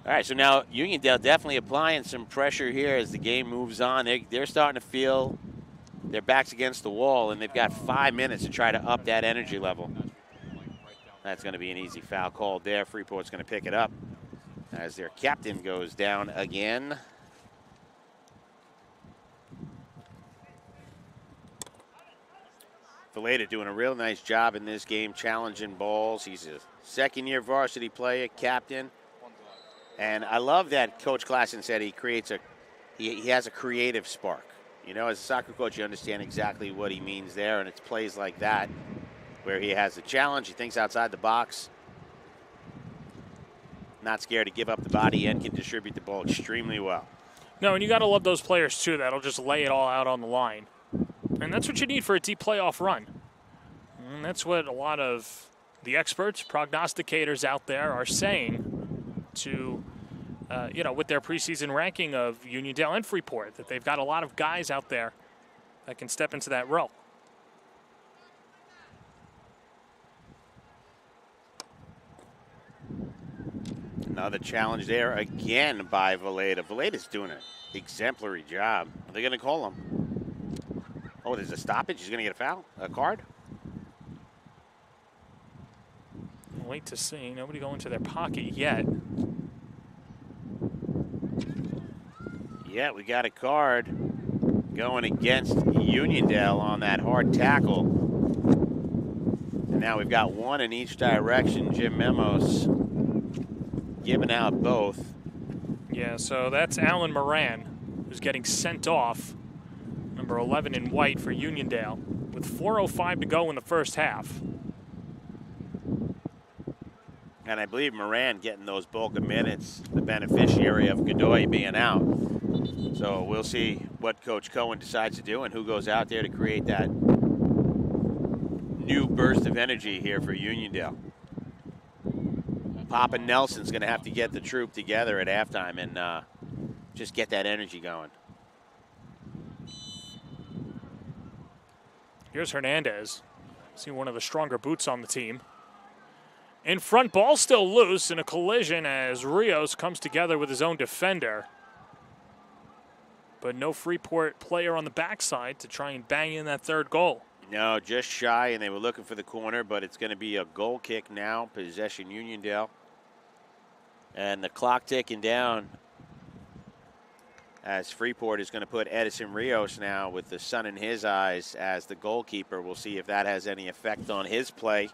All right, so now Uniondale definitely applying some pressure here as the game moves on. They're starting to feel their backs against the wall, and they've got 5 minutes to try to up that energy level. That's going to be an easy foul called there. Freeport's going to pick it up as their captain goes down again. Valeda doing a real nice job in this game, challenging balls. He's a second-year varsity player, captain. And I love that Coach Klassen said he has a creative spark. You know, as a soccer coach, you understand exactly what he means there, and it's plays like that where he has a challenge, he thinks outside the box, not scared to give up the body, and can distribute the ball extremely well. No, and you got to love those players, too, that'll just lay it all out on the line. And that's what you need for a deep playoff run. And that's what a lot of the experts, prognosticators out there are saying to, with their preseason ranking of Uniondale and Freeport, that they've got a lot of guys out there that can step into that role. Another challenge there again by Valeda. Valeda's doing an exemplary job. Are they going to call him? Oh, there's a stoppage. He's going to get a foul, a card. Wait to see. Nobody going to their pocket yet. Yeah, we got a card going against Uniondale on that hard tackle. And now we've got one in each direction. Jim Memos giving out both. Yeah, so that's Alan Moran, who's getting sent off. Number 11 in white for Uniondale, with 4:05 to go in the first half. And I believe Moran getting those bulk of minutes, the beneficiary of Godoy being out. So we'll see what Coach Cohen decides to do and who goes out there to create that new burst of energy here for Uniondale. Papa Nelson's going to have to get the troop together at halftime and just get that energy going. Here's Hernandez. See one of the stronger boots on the team. In front, ball still loose in a collision as Rios comes together with his own defender. But no Freeport player on the backside to try and bang in that third goal. No, just shy, and they were looking for the corner, but it's going to be a goal kick now. Possession Uniondale. And the clock ticking down as Freeport is going to put Edison Rios now with the sun in his eyes as the goalkeeper. We'll see if that has any effect on his play.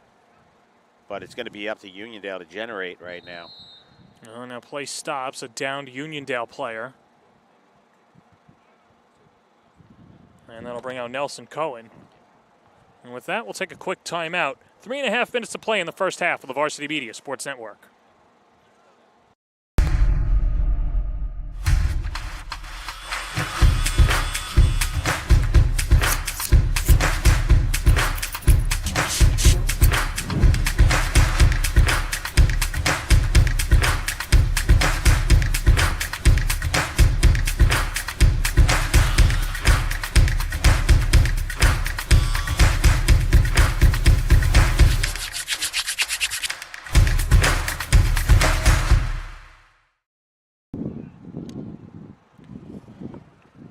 But it's going to be up to Uniondale to generate right now. Oh, now play stops, a downed Uniondale player. And that'll bring out Nelson Cohen. And with that, we'll take a quick timeout. 3.5 minutes to play in the first half of the Varsity Media Sports Network.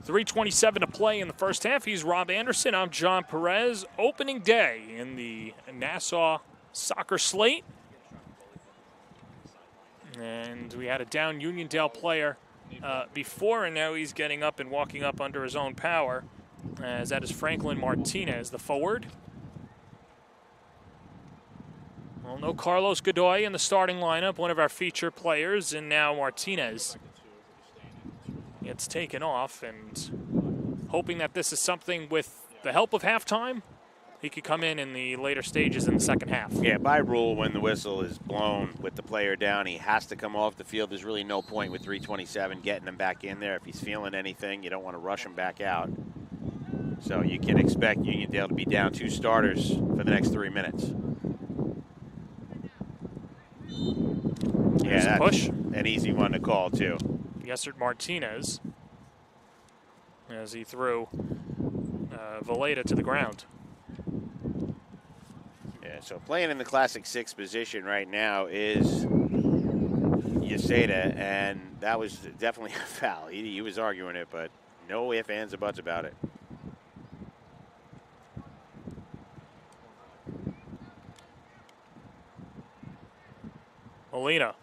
.327 to play in the first half. He's Rob Anderson. I'm John Perez. Opening day in the Nassau soccer slate. And we had a down Uniondale player before, and now he's getting up and walking up under his own power. As that is Franklin Martinez, the forward. Well, no Carlos Godoy in the starting lineup, one of our feature players, and now Martinez gets taken off, and hoping that this is something with the help of halftime, he could come in the later stages in the second half. Yeah, by rule, when the whistle is blown with the player down, he has to come off the field. There's really no point with 3:27 getting him back in there. If he's feeling anything, you don't want to rush him back out. So you can expect Uniondale to be down 2 starters for the next 3 minutes. Yeah, that's push. An easy one to call, too. Yesert Martinez. as he threw Valeda to the ground. Yeah, so playing in the Classic 6 position right now is Yaseda, and that was definitely a foul. He was arguing it, but no ifs, ands, or buts about it. Molina.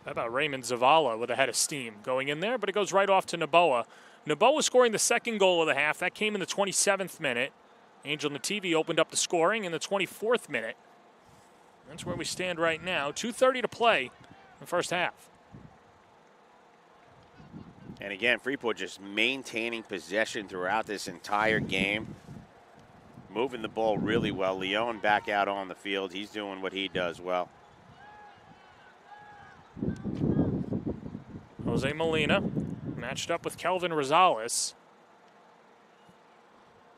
How about Raymond Zavala with a head of steam going in there, but it goes right off to Noboa. Noboa scoring the second goal of the half. That came in the 27th minute. Angel Nativi opened up the scoring in the 24th minute. That's where we stand right now. 2:30 to play in the first half. And again, Freeport just maintaining possession throughout this entire game. Moving the ball really well. Leon back out on the field. He's doing what he does well. Jose Molina matched up with Kelvin Rosales.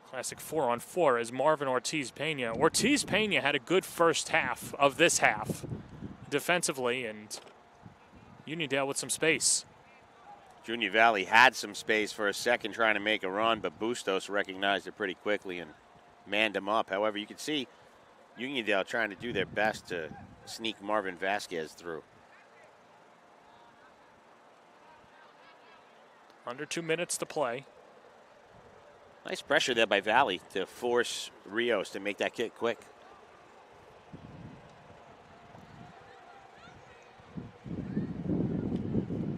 Classic 4-on-4 as Marvin Ortiz-Pena. Ortiz-Pena had a good first half of this half defensively, and Uniondale with some space. Junior Valley had some space for a second trying to make a run, but Bustos recognized it pretty quickly and manned him up. However, you can see Uniondale trying to do their best to sneak Marvin Vasquez through. Under 2 minutes to play. Nice pressure there by Valley to force Rios to make that kick quick.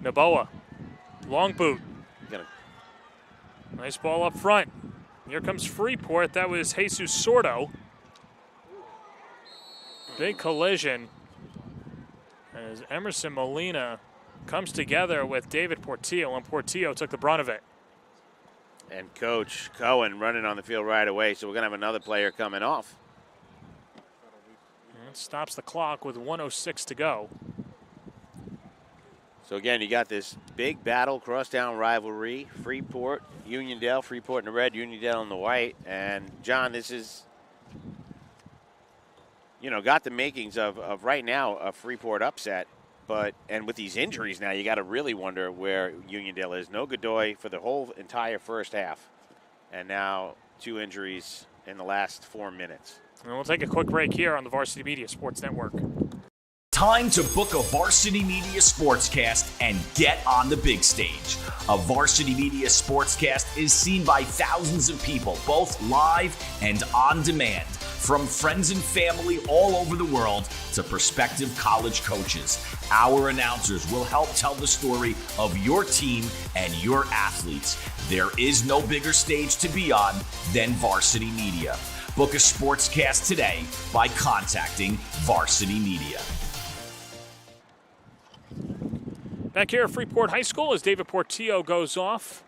Noboa, long boot. Nice ball up front. Here comes Freeport. That was Jesus Sordo. Big collision as Emerson Molina comes together with David Portillo, and Portillo took the brunt of it. And Coach Cohen running on the field right away, so we're going to have another player coming off. And it stops the clock with 1:06 to go. So again, you got this big battle, crosstown rivalry, Freeport, Uniondale, Freeport in the red, Uniondale in the white. And John, this is, got the makings of right now a Freeport upset. And with these injuries now, you got to really wonder where Uniondale is. No Godoy for the whole entire first half. And now 2 injuries in the last 4 minutes. And we'll take a quick break here on the Varsity Media Sports Network. Time to book a Varsity Media Sportscast and get on the big stage. A Varsity Media Sportscast is seen by thousands of people, both live and on demand. From friends and family all over the world to prospective college coaches, our announcers will help tell the story of your team and your athletes. There is no bigger stage to be on than Varsity Media. Book a sportscast today by contacting Varsity Media. Back here at Freeport High School as David Portillo goes off.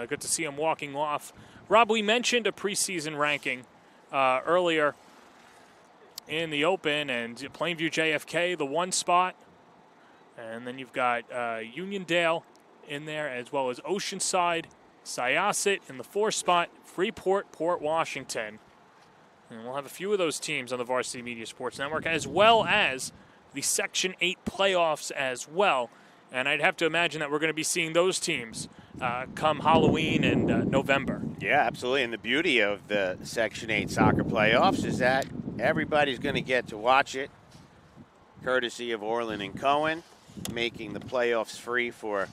Good to see him walking off. Rob, we mentioned a preseason ranking earlier in the open, and Plainview JFK, the 1 spot. And then you've got Uniondale in there, as well as Oceanside, Syosset in the 4 spot, Freeport, Port Washington. And we'll have a few of those teams on the Varsity Media Sports Network, as well as the Section 8 playoffs as well. And I'd have to imagine that we're going to be seeing those teams come Halloween and November. Yeah, absolutely. And the beauty of the Section 8 soccer playoffs is that everybody's going to get to watch it, courtesy of Orland and Cohen, making the playoffs free for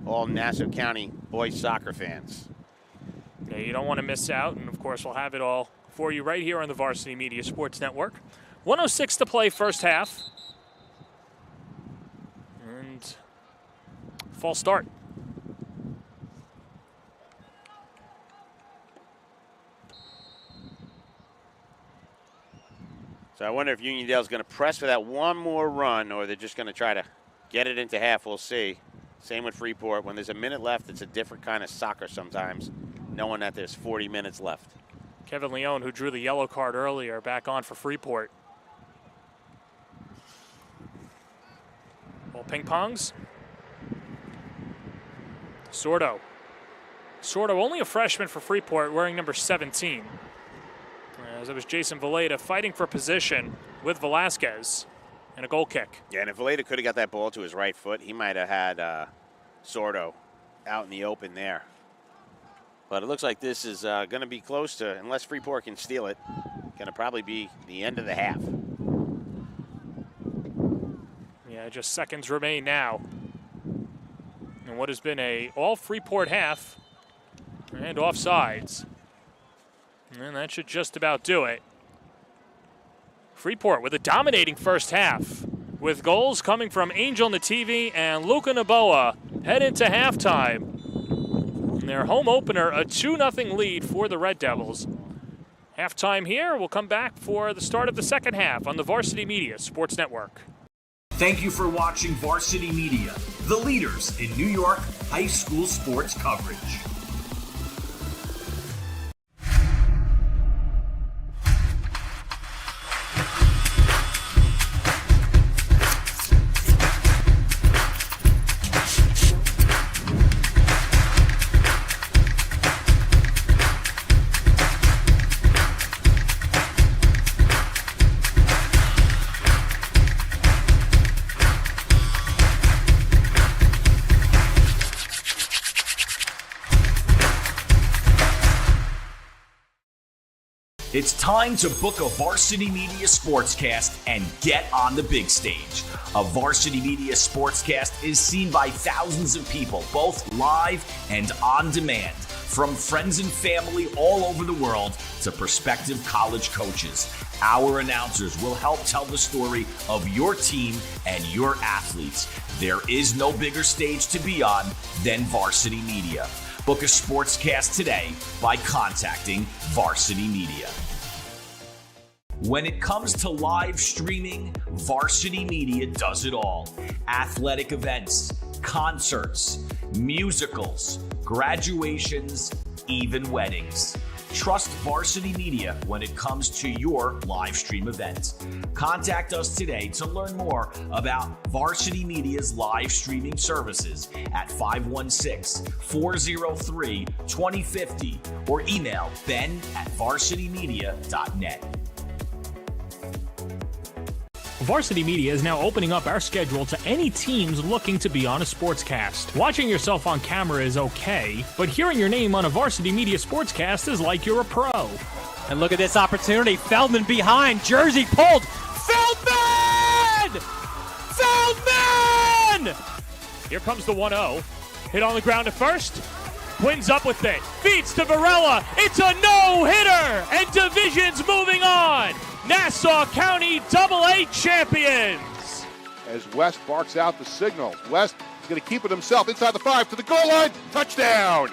all Nassau County boys soccer fans. Yeah, you don't want to miss out. And, of course, we'll have it all for you right here on the Varsity Media Sports Network. 1:06 to play first half. And false start. So I wonder if Uniondale's going to press for that one more run, or they're just going to try to get it into half. We'll see. Same with Freeport. When there's a minute left, it's a different kind of soccer sometimes, knowing that there's 40 minutes left. Kevin Leone, who drew the yellow card earlier, back on for Freeport. Ball ping-pongs. Sordo. Sordo, only a freshman for Freeport, wearing number 17. As it was Jason Valeda fighting for position with Velasquez and a goal kick. Yeah, and if Valeda could have got that ball to his right foot, he might have had Sordo out in the open there. But it looks like this is going to be close to, unless Freeport can steal it, going to probably be the end of the half. Yeah, just seconds remain now. And what has been a all Freeport half and offsides. And that should just about do it. Freeport with a dominating first half, with goals coming from Angel Nativi and Luka Naboa head into halftime. In their home opener, a 2-0 lead for the Red Devils. Halftime here. We'll come back for the start of the second half on the Varsity Media Sports Network. Thank you for watching Varsity Media, the leaders in New York high school sports coverage. It's time to book a Varsity Media Sportscast and get on the big stage. A Varsity Media Sportscast is seen by thousands of people, both live and on demand, from friends and family all over the world to prospective college coaches. Our announcers will help tell the story of your team and your athletes. There is no bigger stage to be on than Varsity Media. Book a sportscast today by contacting Varsity Media. When it comes to live streaming, Varsity Media does it all. Athletic events, concerts, musicals, graduations, even weddings. Trust Varsity Media when it comes to your live stream event. Contact us today to learn more about Varsity Media's live streaming services at 516-403-2050 or email ben@varsitymedia.net. Varsity Media is now opening up our schedule to any teams looking to be on a sportscast. Watching yourself on camera is okay, but hearing your name on a Varsity Media sportscast is like you're a pro. And look at this opportunity. Feldman behind. Jersey pulled. Feldman! Feldman! Here comes the 1-0. Hit on the ground at first. Twins up with it. Feeds to Varela. It's a no-hitter. And Division's moving on. Nassau County AA champions. As West barks out the signal. West is going to keep it himself inside the 5 to the goal line. Touchdown!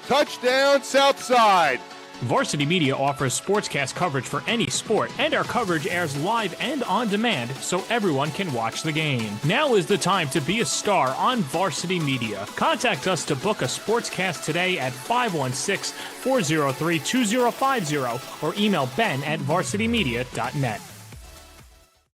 Touchdown, Southside. Varsity Media offers sportscast coverage for any sport, and our coverage airs live and on demand so everyone can watch the game. Now is the time to be a star on Varsity Media. Contact us to book a sportscast today at 516-403-2050 or email ben@varsitymedia.net.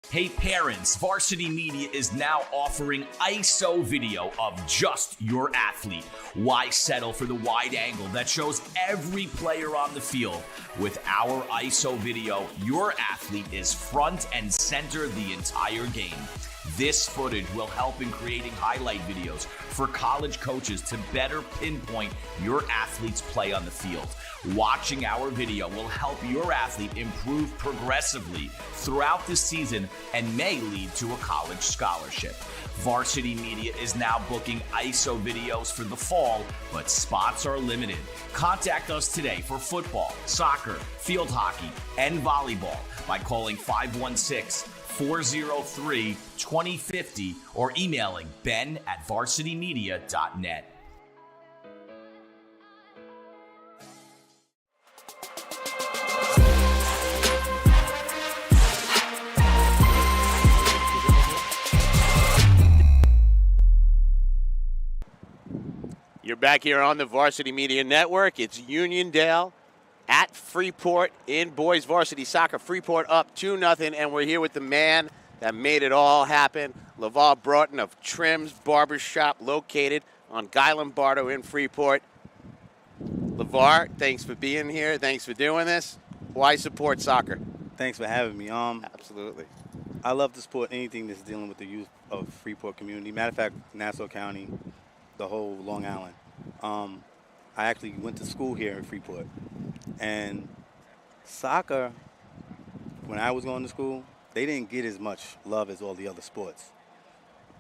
Hey parents, Varsity Media is now offering ISO video of just your athlete. Why settle for the wide angle that shows every player on the field? With our ISO video, your athlete is front and center the entire game. This footage will help in creating highlight videos for college coaches to better pinpoint your athlete's play on the field. Watching our video will help your athlete improve progressively throughout the season and may lead to a college scholarship. Varsity Media is now booking ISO videos for the fall, but spots are limited. Contact us today for football, soccer, field hockey, and volleyball by calling 516-403-2050 or emailing ben@varsitymedia.net. You're back here on the Varsity Media Network. It's Uniondale at Freeport in boys varsity soccer. Freeport up 2-0, and we're here with the man that made it all happen, LeVar Broughton of Trim's Barbershop, located on Guy Lombardo in Freeport. LeVar, thanks for being here. Thanks for doing this. Why support soccer? Thanks for having me. Absolutely. I love to support anything that's dealing with the youth of Freeport community. Matter of fact, Nassau County, the whole Long Island. I actually went to school here in Freeport. And soccer, when I was going to school, they didn't get as much love as all the other sports.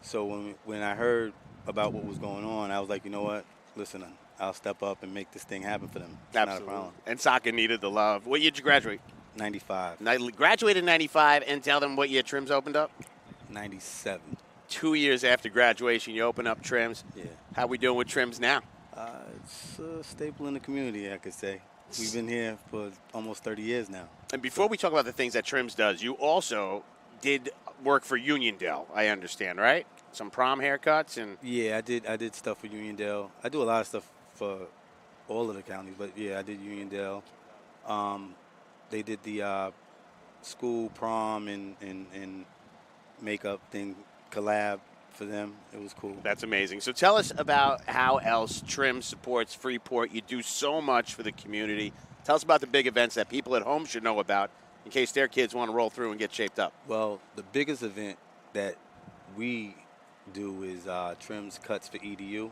So when I heard about what was going on, I was like, you know what? Listen, I'll step up and make this thing happen for them. It's Absolutely. not a problem. And soccer needed the love. What year did you graduate? 95. Graduated in 95, and tell them what year Trims opened up? 97. 2 years after graduation, you open up Trims. Yeah. How we doing with Trims now? It's a staple in the community, I could say. We've been here for almost 30 years now. And before we talk about the things that Trims does, you also did work for Uniondale, I understand, right? Some prom haircuts and Yeah, I did stuff for Uniondale. I do a lot of stuff for all of the counties, but yeah, I did Uniondale. They did the school prom and makeup thing collab for them. It was cool. that's amazing. So tell us about how else Trims supports Freeport. You do so much for the community. Tell us about the big events that people at home should know about in case their kids want to roll through and get shaped up. Well, the biggest event that we do is Trims Cuts for EDU.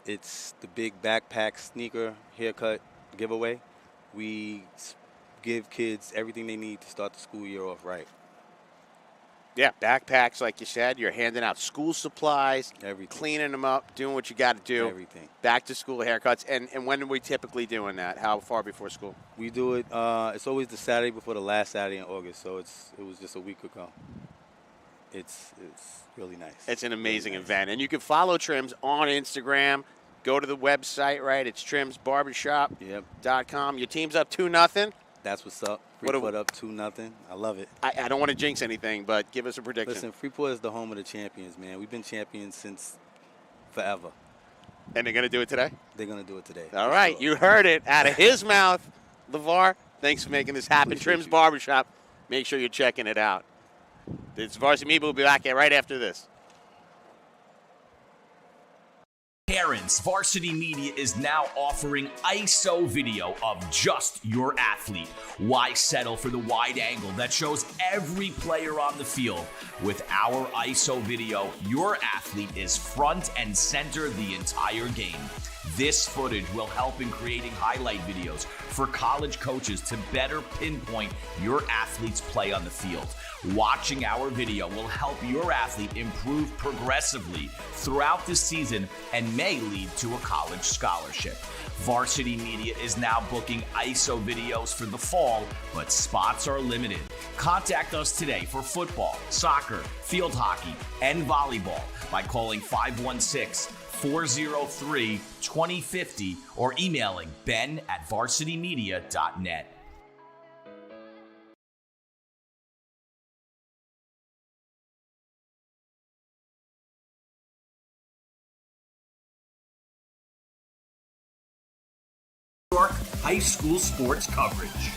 It's the big backpack sneaker haircut giveaway. We give kids everything they need to start the school year off right. Yeah, backpacks, like you said. You're handing out school supplies, Everything. cleaning them up, doing what you got to do. Everything. Back to school haircuts. And when are we typically doing that? How far before school? We do it. It's always the Saturday before the last Saturday in August, so it was just a week ago. It's really nice. It's an amazing Really nice. event. And you can follow Trims on Instagram. Go to the website, right? It's trimsbarbershop.com. Yep, Your team's up 2-0. that's what's up. What do- Freeport up 2-0. I love it. I don't want to jinx anything, but give us a prediction. Listen, Freeport is the home of the champions, man. We've been champions since forever. And they're going to do it today? They're gonna do it today. All for right. sure. You heard it out of his mouth. LeVar, thanks for making this happen. Appreciate Trims you. Barbershop. Make sure you're checking it out. It's Varsity Media. We'll be back here right after this. Parents, Varsity Media is now offering ISO video of just your athlete. Why settle for the wide angle that shows every player on the field? With our ISO video, your athlete is front and center the entire game. This footage will help in creating highlight videos for college coaches to better pinpoint your athlete's play on the field. Watching our video will help your athlete improve progressively throughout the season and may lead to a college scholarship. Varsity Media is now booking ISO videos for the fall, but spots are limited. Contact us today for football, soccer, field hockey, and volleyball by calling 516-403-2050 or emailing ben@varsitymedia.net. York High School sports coverage.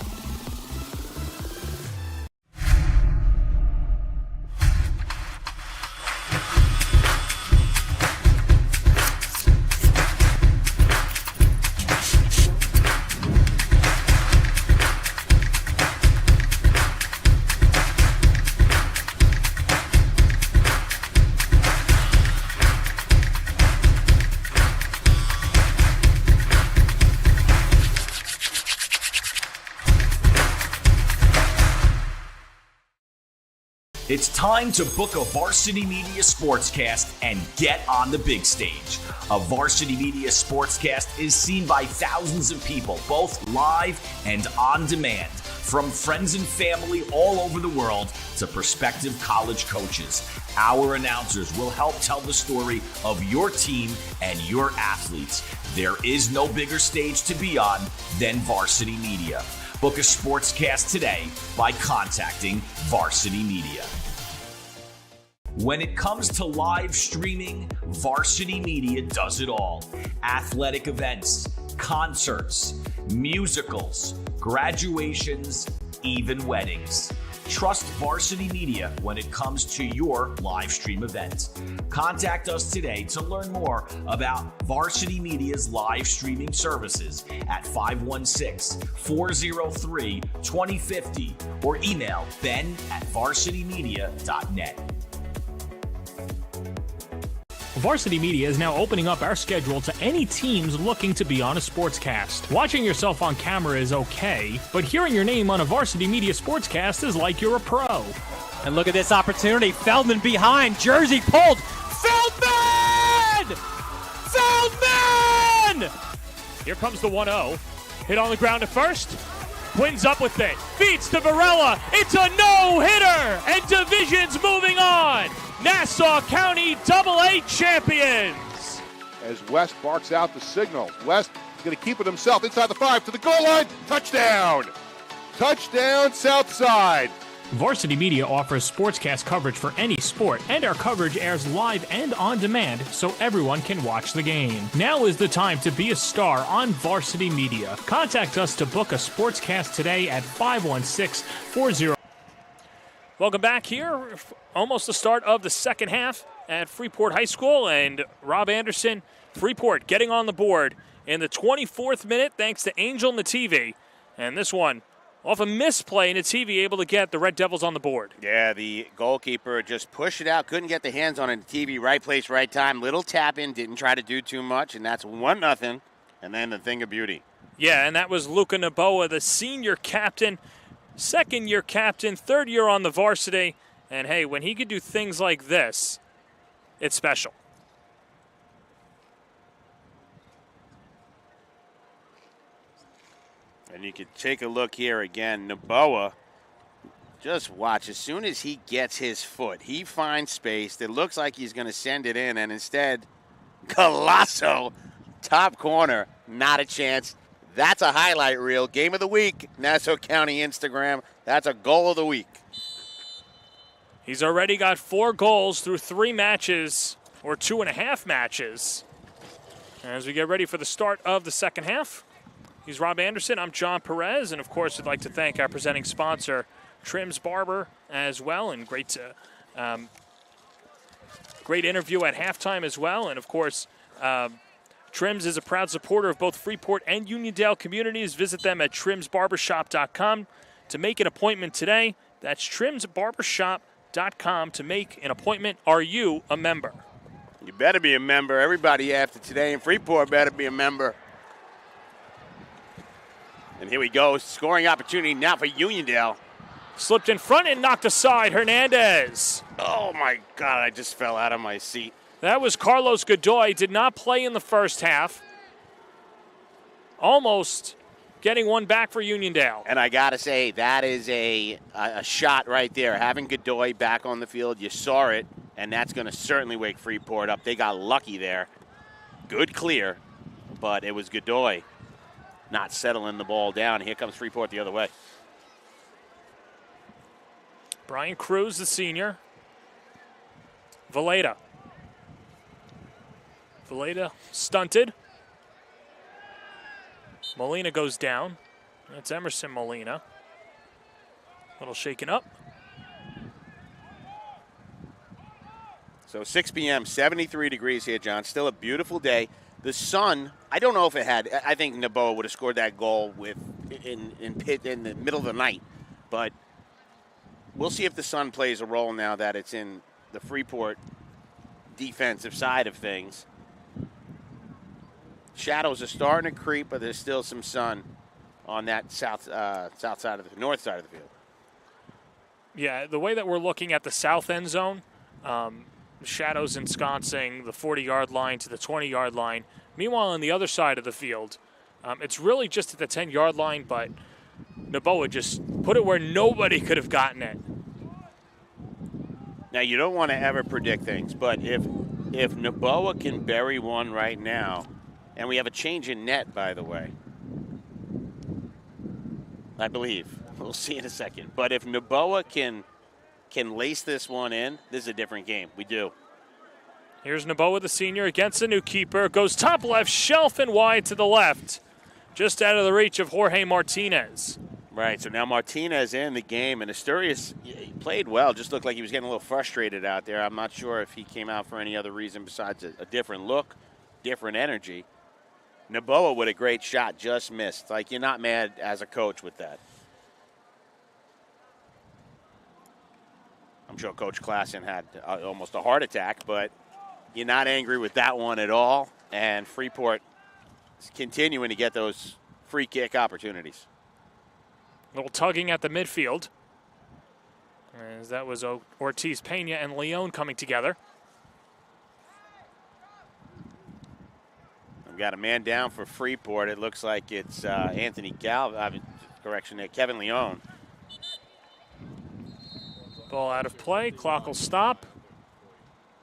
It's time to book a Varsity Media Sportscast and get on the big stage. A Varsity Media Sportscast is seen by thousands of people, both live and on demand, from friends and family all over the world to prospective college coaches. Our announcers will help tell the story of your team and your athletes. There is no bigger stage to be on than Varsity Media. Book a sportscast today by contacting Varsity Media. When it comes to live streaming, Varsity Media does it all. Athletic events, concerts, musicals, graduations, even weddings. Trust Varsity Media when it comes to your live stream event. Contact us today to learn more about Varsity Media's live streaming services at 516-403-2050 or email ben@varsitymedia.net. Varsity Media is now opening up our schedule to any teams looking to be on a sportscast. Watching yourself on camera is okay, but hearing your name on a Varsity Media sportscast is like you're a pro. And look at this opportunity. Feldman behind. Jersey pulled. Feldman! Feldman! Here comes the 1-0. Hit on the ground at first. Quinn's up with it. Feeds to Varela. It's a no-hitter. And division's moving on. Nassau County AA champions. As West barks out the signal. West is going to keep it himself inside the 5 to the goal line. Touchdown! Touchdown, Southside. Varsity Media offers sportscast coverage for any sport, and our coverage airs live and on demand so everyone can watch the game. Now is the time to be a star on Varsity Media. Contact us to book a sportscast today at 516-40. Welcome back here. Almost the start of the second half at Freeport High School, and Rob Anderson, Freeport getting on the board in the 24th minute thanks to Angel Nativi. And this one, off a misplay, Nativi able to get the Red Devils on the board. Yeah, the goalkeeper just pushed it out, couldn't get the hands on it. Nativi, right place, right time. Little tap in, didn't try to do too much, and that's 1-0. And then the thing of beauty. Yeah, and that was Luca Naboa, the senior captain, second-year captain, third year on the varsity. And hey, when he could do things like this, it's special. And you can take a look here again. Naboa, just watch. As soon as he gets his foot, he finds space. It looks like he's going to send it in, and instead, Colosso, top corner, not a chance. That's a highlight reel. Game of the week, Nassau County Instagram. That's a goal of the week. He's already got 4 goals through 3 matches, or 2.5 matches. As we get ready for the start of the second half. He's Rob Anderson. I'm John Perez. And, of course, we'd like to thank our presenting sponsor, Trim's Barber, as well. And great interview at halftime as well. And, of course, Trim's is a proud supporter of both Freeport and Uniondale communities. Visit them at trimsbarbershop.com to make an appointment today. That's trimsbarbershop.com to make an appointment. Are you a member? You better be a member. Everybody after today in Freeport better be a member. And here we go, scoring opportunity now for Uniondale. Slipped in front and knocked aside Hernandez. Oh, my God, I just fell out of my seat. That was Carlos Godoy, did not play in the first half. Almost getting one back for Uniondale. And I got to say, that is a shot right there. Having Godoy back on the field, you saw it, and that's going to certainly wake Freeport up. They got lucky there. Good clear, but it was Godoy not settling the ball down. Here comes Freeport the other way. Brian Cruz, the senior. Valeda stunted. Molina goes down. That's Emerson Molina. A little shaken up. So 6 p.m., 73 degrees here, John. Still a beautiful day. The sun, I don't know if it had, I think Naboa would have scored that goal in the middle of the night. But we'll see if the sun plays a role now that it's in the Freeport defensive side of things. Shadows are starting to creep, but there's still some sun on that north side of the field. Yeah, the way that we're looking at the south end zone, shadows ensconcing the 40-yard line to the 20-yard line. Meanwhile, on the other side of the field, it's really just at the 10-yard line, but Naboa just put it where nobody could have gotten it. Now, you don't want to ever predict things, but if Naboa can bury one right now, and we have a change in net, by the way, I believe. We'll see in a second. But if Naboa can lace this one in, this is a different game. We do. Here's Naboa, the senior, against the new keeper. Goes top left, shelf and wide to the left. Just out of the reach of Jorge Martinez. Right, so now Martinez in the game, and Asturias played well. Just looked like he was getting a little frustrated out there. I'm not sure if he came out for any other reason besides a different look, different energy. Naboa with a great shot, just missed. Like, you're not mad as a coach with that. I'm sure Coach Klassen had almost a heart attack, but you're not angry with that one at all. And Freeport is continuing to get those free kick opportunities. A little tugging at the midfield, as that was Ortiz Pena and Leon coming together. We've got a man down for Freeport. It looks like it's Kevin Leon. Ball out of play. Clock will stop.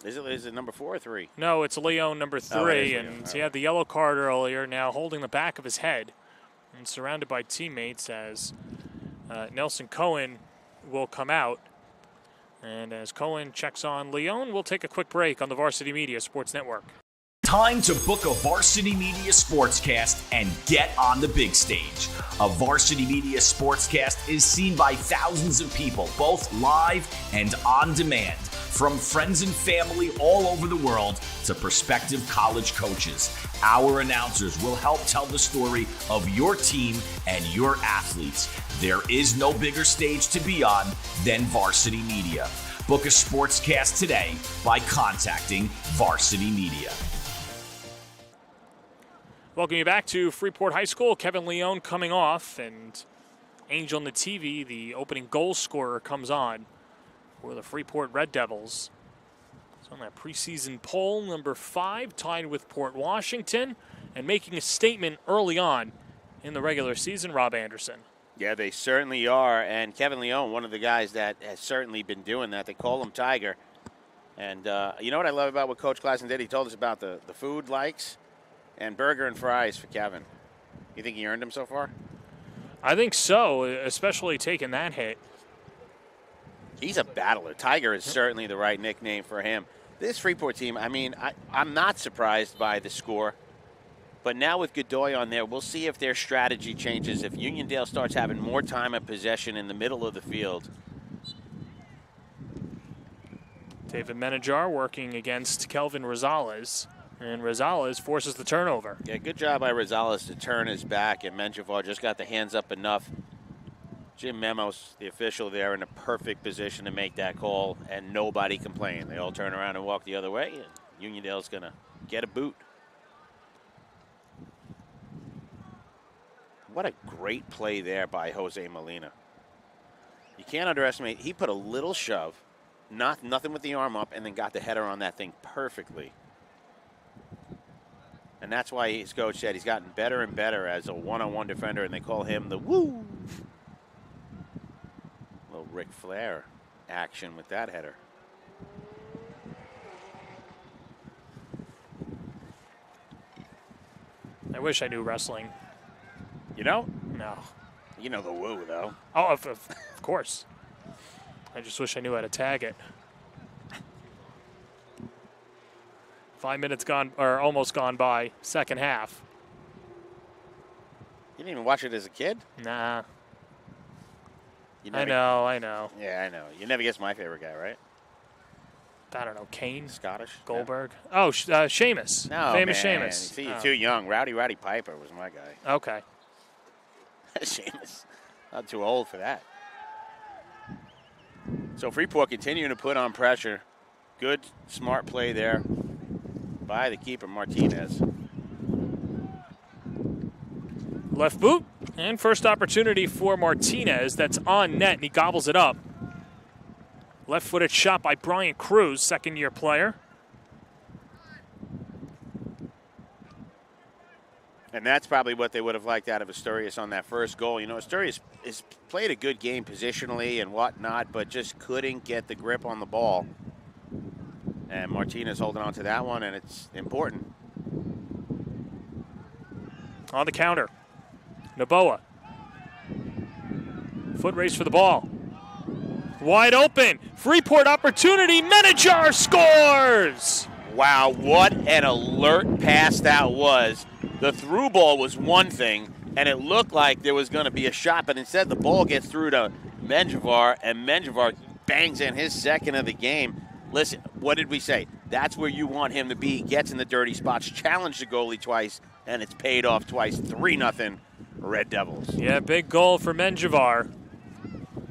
Is it number 4 or 3? No, it's Leon, number 3, and he had the yellow card earlier, now holding the back of his head and surrounded by teammates as Nelson Cohen will come out. And as Cohen checks on Leon, we'll take a quick break on the Varsity Media Sports Network. Time to book a Varsity Media Sportscast and get on the big stage. A Varsity Media Sportscast is seen by thousands of people, both live and on demand, from friends and family all over the world to prospective college coaches. Our announcers will help tell the story of your team and your athletes. There is no bigger stage to be on than Varsity Media. Book a sportscast today by contacting Varsity Media. Welcome you back to Freeport High School. Kevin Leon coming off, and Angel Nativi, the opening goal scorer, comes on for the Freeport Red Devils. It's on that preseason poll, number 5, tied with Port Washington, and making a statement early on in the regular season, Rob Anderson. Yeah, they certainly are, and Kevin Leon, one of the guys that has certainly been doing that. They call him Tiger. And you know what I love about what Coach Klassen did? He told us about the food likes. And burger and fries for Kevin. You think he earned them so far? I think so, especially taking that hit. He's a battler. Tiger is certainly the right nickname for him. This Freeport team, I mean, I'm not surprised by the score. But now with Godoy on there, we'll see if their strategy changes, if Uniondale starts having more time of possession in the middle of the field. David Menajar working against Kelvin Rosales. And Rosales forces the turnover. Yeah, good job by Rosales to turn his back, and Menjivar just got the hands up enough. Jim Memos, the official there, in a perfect position to make that call, and nobody complained. They all turn around and walk the other way, and Uniondale's going to get a boot. What a great play there by Jose Molina. You can't underestimate. He put a little shove, nothing with the arm up, and then got the header on that thing perfectly. And that's why his coach said he's gotten better and better as a one-on-one defender, and they call him the Woo. Little Ric Flair action with that header. I wish I knew wrestling. You know? No. You know the Woo, though. Oh, of course. I just wish I knew how to tag it. 5 minutes gone, or almost gone by, second half. You didn't even watch it as a kid? Nah. I know. Yeah, I know. You never guessed my favorite guy, right? I don't know, Kane? Scottish? Goldberg? No. Oh, Sheamus. No, Famous man. Sheamus. See, you're too young. Rowdy Piper was my guy. Okay. Sheamus. Not too old for that. So Freeport continuing to put on pressure. Good, smart play there by the keeper, Martinez. Left boot, and first opportunity for Martinez. That's on net, and he gobbles it up. Left-footed shot by Brian Cruz, second-year player. And that's probably what they would have liked out of Asturias on that first goal. You know, Asturias has played a good game positionally and whatnot, but just couldn't get the grip on the ball. And Martinez holding on to that one, and it's important. On the counter, Noboa. Foot race for the ball. Wide open. Freeport opportunity. Menajar scores! Wow, what an alert pass that was. The through ball was one thing, and it looked like there was going to be a shot, but instead the ball gets through to Menjivar, and Menjivar bangs in his second of the game. Listen, what did we say? That's where you want him to be. Gets in the dirty spots, challenged the goalie twice, and it's paid off twice. 3-0 Red Devils. Yeah, big goal for Menjivar.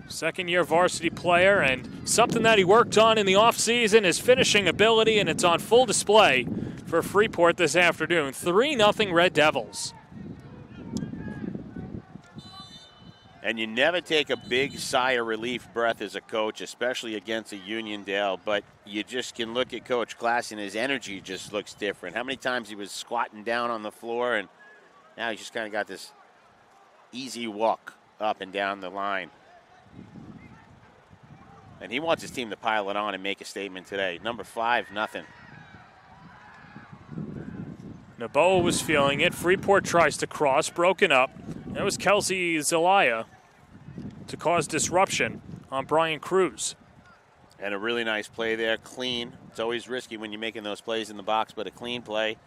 Second-year varsity player, and something that he worked on in the offseason is finishing ability, and it's on full display for Freeport this afternoon. 3-0 Red Devils. And you never take a big sigh of relief breath as a coach, especially against a Uniondale, but you just can look at Coach Glass and his energy just looks different. How many times he was squatting down on the floor, and now he's just kind of got this easy walk up and down the line. And he wants his team to pile it on and make a statement today. Number 5-0. Naboa was feeling it. Freeport tries to cross, broken up. That was Kelsey Zelaya to cause disruption on Brian Cruz. And a really nice play there, clean. It's always risky when you're making those plays in the box, but a clean play.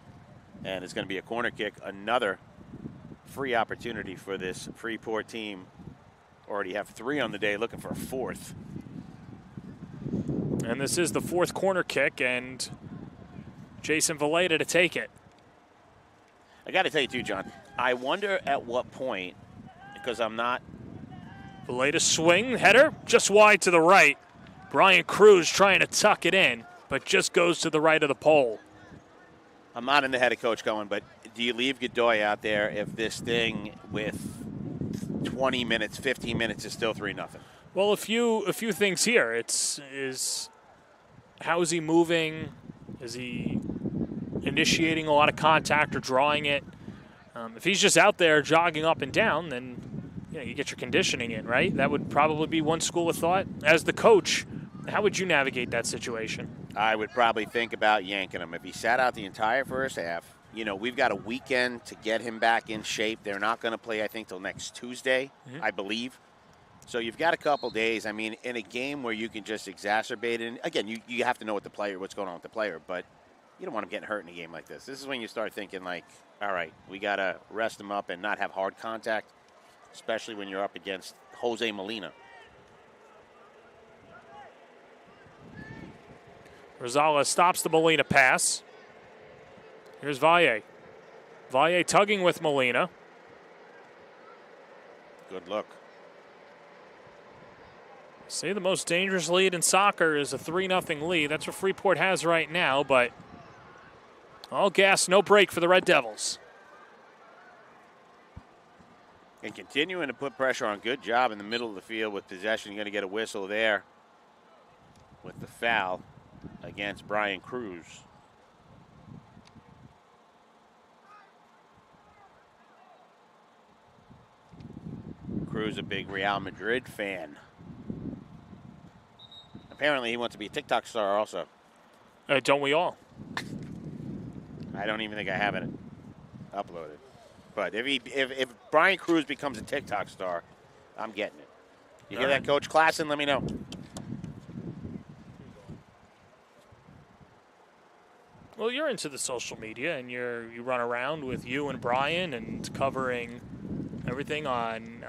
And it's going to be a corner kick. Another free opportunity for this Freeport team. Already have 3 on the day, looking for a 4th. And this is the 4th corner kick, and Jason Valeda to take it. I got to tell you, too, John, I wonder at what point, because I'm not. Valeda swing, header, just wide to the right. Brian Cruz trying to tuck it in, but just goes to the right of the pole. I'm not in the head of Coach Cohen, but do you leave Godoy out there if this thing with 20 minutes, 15 minutes is still 3-0? Well, a few things here. How is he moving? Is he initiating a lot of contact or drawing it? If he's just out there jogging up and down, then you get your conditioning in, right? That would probably be one school of thought. As the coach, how would you navigate that situation? I would probably think about yanking him. If he sat out the entire first half, we've got a weekend to get him back in shape. They're not going to play, I think, till next Tuesday, I believe. So you've got a couple days. I mean, in a game where you can just exacerbate it. And again, you have to know what's going on with the player, but you don't want him getting hurt in a game like this. This is when you start thinking, like, all right, we got to rest him up and not have hard contact, especially when you're up against Jose Molina. Rosales stops the Molina pass. Here's Valle. Valle tugging with Molina. Good look. Say the most dangerous lead in soccer is a 3-0 lead. That's what Freeport has right now, but all gas, no break for the Red Devils. And continuing to put pressure on. Good job in the middle of the field with possession. You're going to get a whistle there with the foul against Brian Cruz. Cruz, a big Real Madrid fan. Apparently he wants to be a TikTok star also. Don't we all? I don't even think I have it uploaded. But if Brian Cruz becomes a TikTok star, I'm getting it. You hear that, Coach Klassen? Let me know. Well, you're into the social media, and you run around with you and Brian and covering everything on.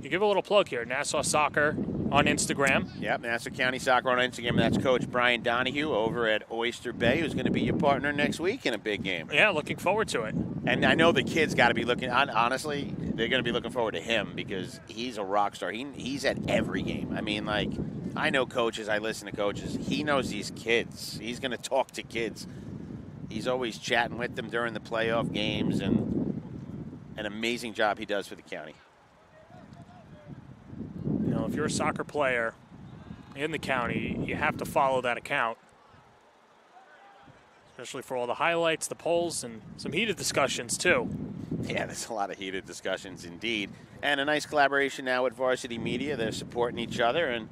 You give a little plug here, Nassau Soccer on Instagram. Yep, Nassau County Soccer on Instagram. That's Coach Brian Donahue over at Oyster Bay, who's going to be your partner next week in a big game. Yeah, looking forward to it. And I know the kids got to be looking. Honestly, they're going to be looking forward to him because he's a rock star. He's at every game. I mean, like, I know coaches. I listen to coaches. He knows these kids. He's going to talk to kids. He's always chatting with them during the playoff games, and an amazing job he does for the county. If you're a soccer player in the county, you have to follow that account, especially for all the highlights, the polls, and some heated discussions, too. Yeah, there's a lot of heated discussions indeed. And a nice collaboration now with Varsity Media. They're supporting each other, and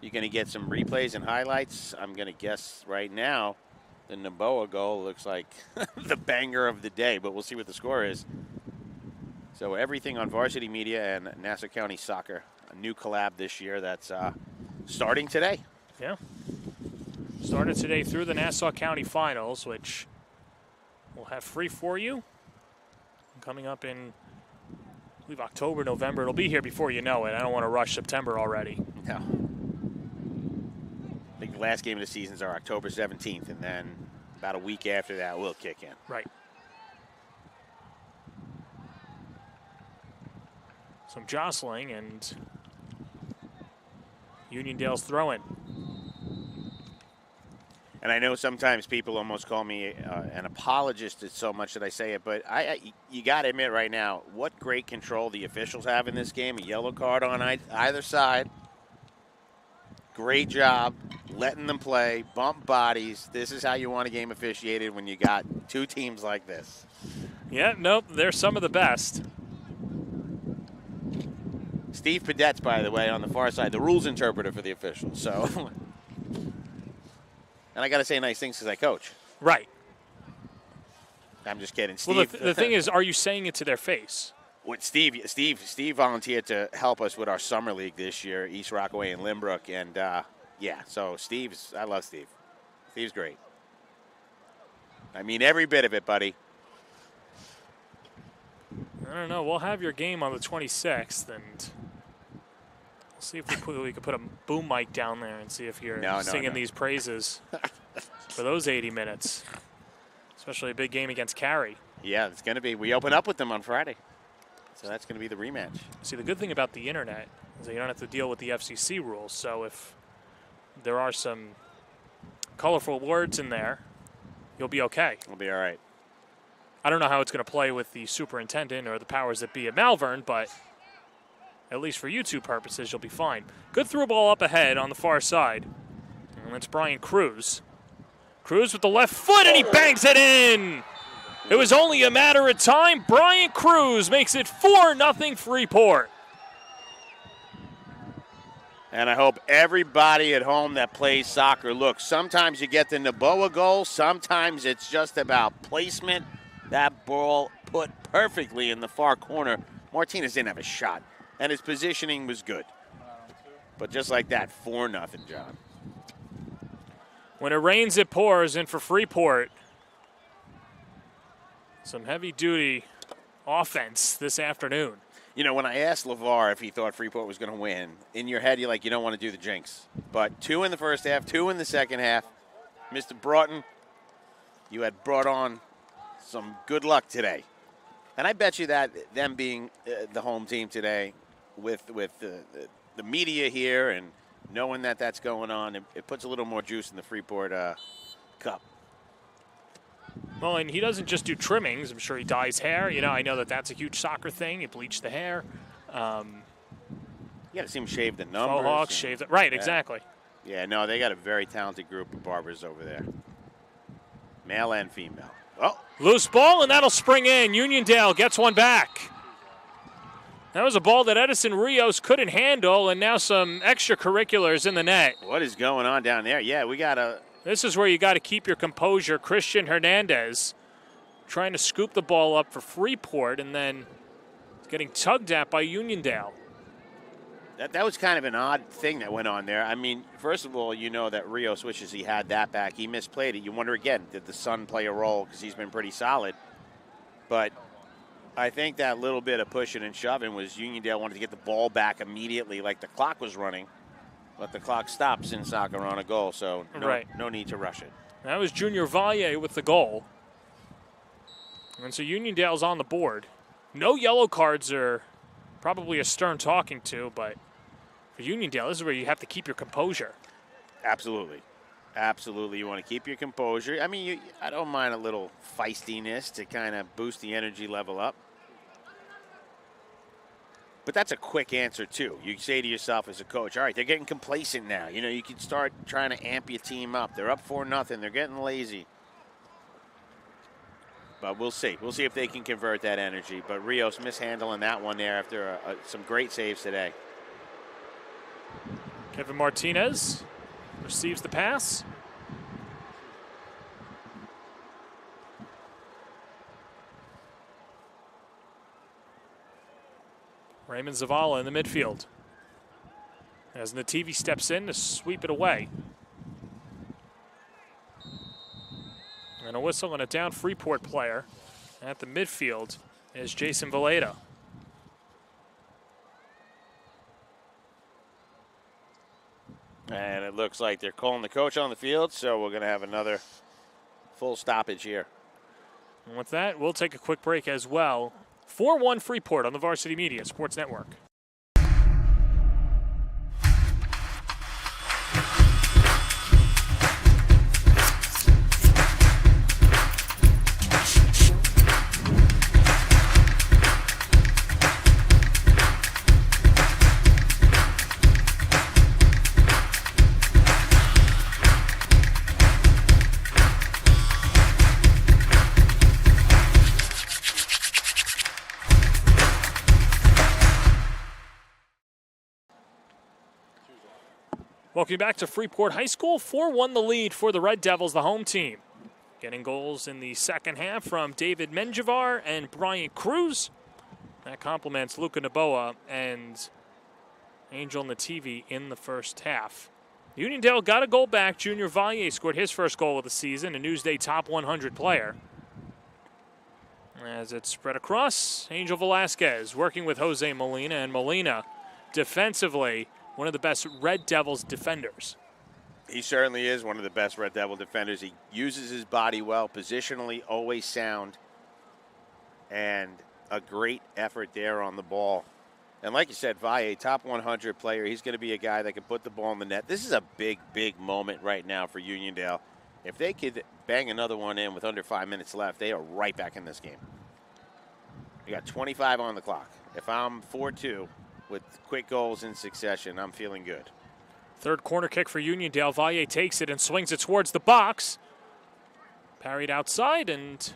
you're going to get some replays and highlights. I'm going to guess right now the Naboa goal looks like the banger of the day, but we'll see what the score is. So everything on Varsity Media and Nassau County Soccer. A new collab this year that's starting today. Yeah. Started today through the Nassau County Finals, which we'll have free for you. Coming up in, I believe, October, November. It'll be here before you know it. I don't want to rush September already. No. I think the last game of the seasons are October 17th, and then about a week after that we'll kick in. Right. Some jostling, and Uniondale's throwing. And I know sometimes people almost call me an apologist. It's so much that I say it, but you got to admit right now what great control the officials have in this game. A yellow card on either side. Great job letting them play, bump bodies. This is how you want a game officiated when you got two teams like this. Yeah, nope, they're some of the best. Steve Padette's, by the way, on the far side, the rules interpreter for the officials. So, and I got to say nice things because I coach. Right. I'm just kidding, Steve. Well, the thing is, are you saying it to their face? What Steve volunteered to help us with our summer league this year, East Rockaway and Limbrook, and yeah. So I love Steve. Steve's great. I mean every bit of it, buddy. I don't know. We'll have your game on the 26th, and we'll see if we could put a boom mic down there and see if you're singing these praises for those 80 minutes, especially a big game against Cary. Yeah, it's going to be. We open up with them on Friday, so that's going to be the rematch. See, the good thing about the internet is that you don't have to deal with the FCC rules. So if there are some colorful words in there, you'll be okay. We'll be all right. I don't know how it's going to play with the superintendent or the powers that be at Malvern, but at least for YouTube purposes, you'll be fine. Good through ball up ahead on the far side. And that's Brian Cruz. Cruz with the left foot, and he bangs it in. It was only a matter of time. Brian Cruz makes it 4-0 Freeport. And I hope everybody at home that plays soccer, look, sometimes you get the Noboa goal. Sometimes it's just about placement. That ball put perfectly in the far corner. Martinez didn't have a shot, and his positioning was good. But just like that, 4-0, John. When it rains, it pours, and for Freeport, some heavy-duty offense this afternoon. You know, when I asked LeVar if he thought Freeport was going to win, in your head, you're like, you don't want to do the jinx. But 2 in the first half, 2 in the second half. Mr. Broughton, you had brought on some good luck today. And I bet you that them being the home team today with the media here and knowing that that's going on, it puts a little more juice in the Freeport cup. Well, and he doesn't just do trimmings. I'm sure he dyes hair. You know, I know that that's a huge soccer thing. You bleach the hair. You got to see him shave the numbers. Faux hawks, shave the... Right, yeah. Exactly. Yeah, no, they got a very talented group of barbers over there. Male and female. Oh. Loose ball, and that'll spring in. Uniondale gets one back. That was a ball that Edison Rios couldn't handle, and now some extracurriculars in the net. What is going on down there? Yeah, we got a... This is where you got to keep your composure. Christian Hernandez trying to scoop the ball up for Freeport, and then getting tugged at by Uniondale. That was kind of an odd thing that went on there. I mean, first of all, you know that Rios wishes he had that back. He misplayed it. You wonder again, did the son play a role? Because he's been pretty solid. But I think that little bit of pushing and shoving was Uniondale wanted to get the ball back immediately like the clock was running. But the clock stops in soccer on a goal, so no need to rush it. That was Junior Valle with the goal. And so Uniondale's on the board. No yellow cards are probably a stern talking to, but for Uniondale, this is where you have to keep your composure. Absolutely. Absolutely. You want to keep your composure. I mean, I don't mind a little feistiness to kind of boost the energy level up. But that's a quick answer, too. You say to yourself as a coach, all right, they're getting complacent now. You know, you can start trying to amp your team up. They're up 4-0. They're getting lazy. But we'll see. We'll see if they can convert that energy. But Rios mishandling that one there after some great saves today. Kevin Martinez receives the pass. Raymond Zavala in the midfield. As Nativi steps in to sweep it away. And a whistle and a down Freeport player at the midfield is Jason Valeda. And it looks like they're calling the coach on the field, so we're going to have another full stoppage here. And with that, we'll take a quick break as well. 4-1 Freeport on the Varsity Media Sports Network. Welcome back to Freeport High School. 4-1 the lead for the Red Devils, the home team. Getting goals in the second half from David Menjivar and Brian Cruz. That complements Luca Naboa and Angel Nativi in the first half. Uniondale got a goal back. Junior Valier scored his first goal of the season, a Newsday top 100 player. As it's spread across, Angel Velasquez working with Jose Molina, and Molina defensively one of the best Red Devils defenders. He certainly is one of the best Red Devil defenders. He uses his body well, positionally always sound, and a great effort there on the ball. And like you said, Valle, top 100 player. He's going to be a guy that can put the ball in the net. This is a big, big moment right now for Uniondale. If they could bang another one in with under 5 minutes left, they are right back in this game. We got 25 on the clock. If I'm 4-2 with quick goals in succession, I'm feeling good. Third corner kick for Uniondale. Valle takes it and swings it towards the box. Parried outside, and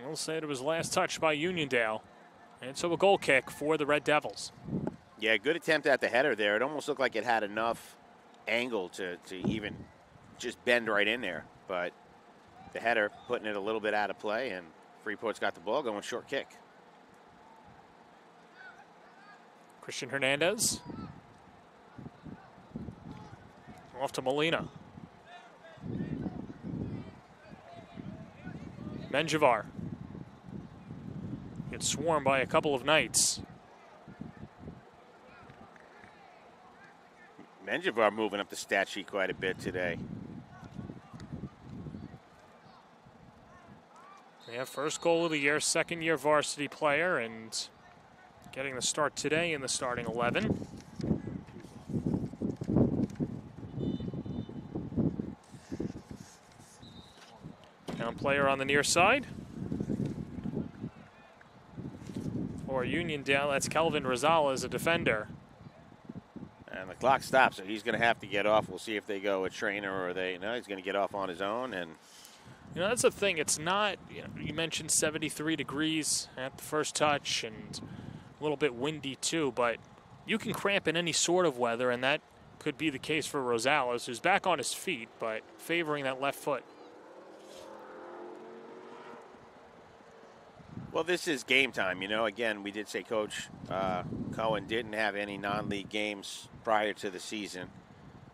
we'll say it was last touched by Uniondale. And so a goal kick for the Red Devils. Yeah, good attempt at the header there. It almost looked like it had enough angle to even just bend right in there. But the header putting it a little bit out of play, and Freeport's got the ball going short kick. Christian Hernandez. Off to Molina. Menjivar. Gets swarmed by a couple of Knights. Menjivar moving up the stat sheet quite a bit today. Yeah, first goal of the year, second-year varsity player, and getting the start today in the starting 11. Down player on the near side. For Uniondale, that's Kelvin Rosales, a defender. And the clock stops, so he's going to have to get off. We'll see if they go a trainer or he's going to get off on his own. And you know, that's the thing. It's not, you mentioned 73 degrees at the first touch and a little bit windy too, but you can cramp in any sort of weather, and that could be the case for Rosales, who's back on his feet, but favoring that left foot. Well, this is game time. Again, we did say Coach Cohen didn't have any non-league games prior to the season.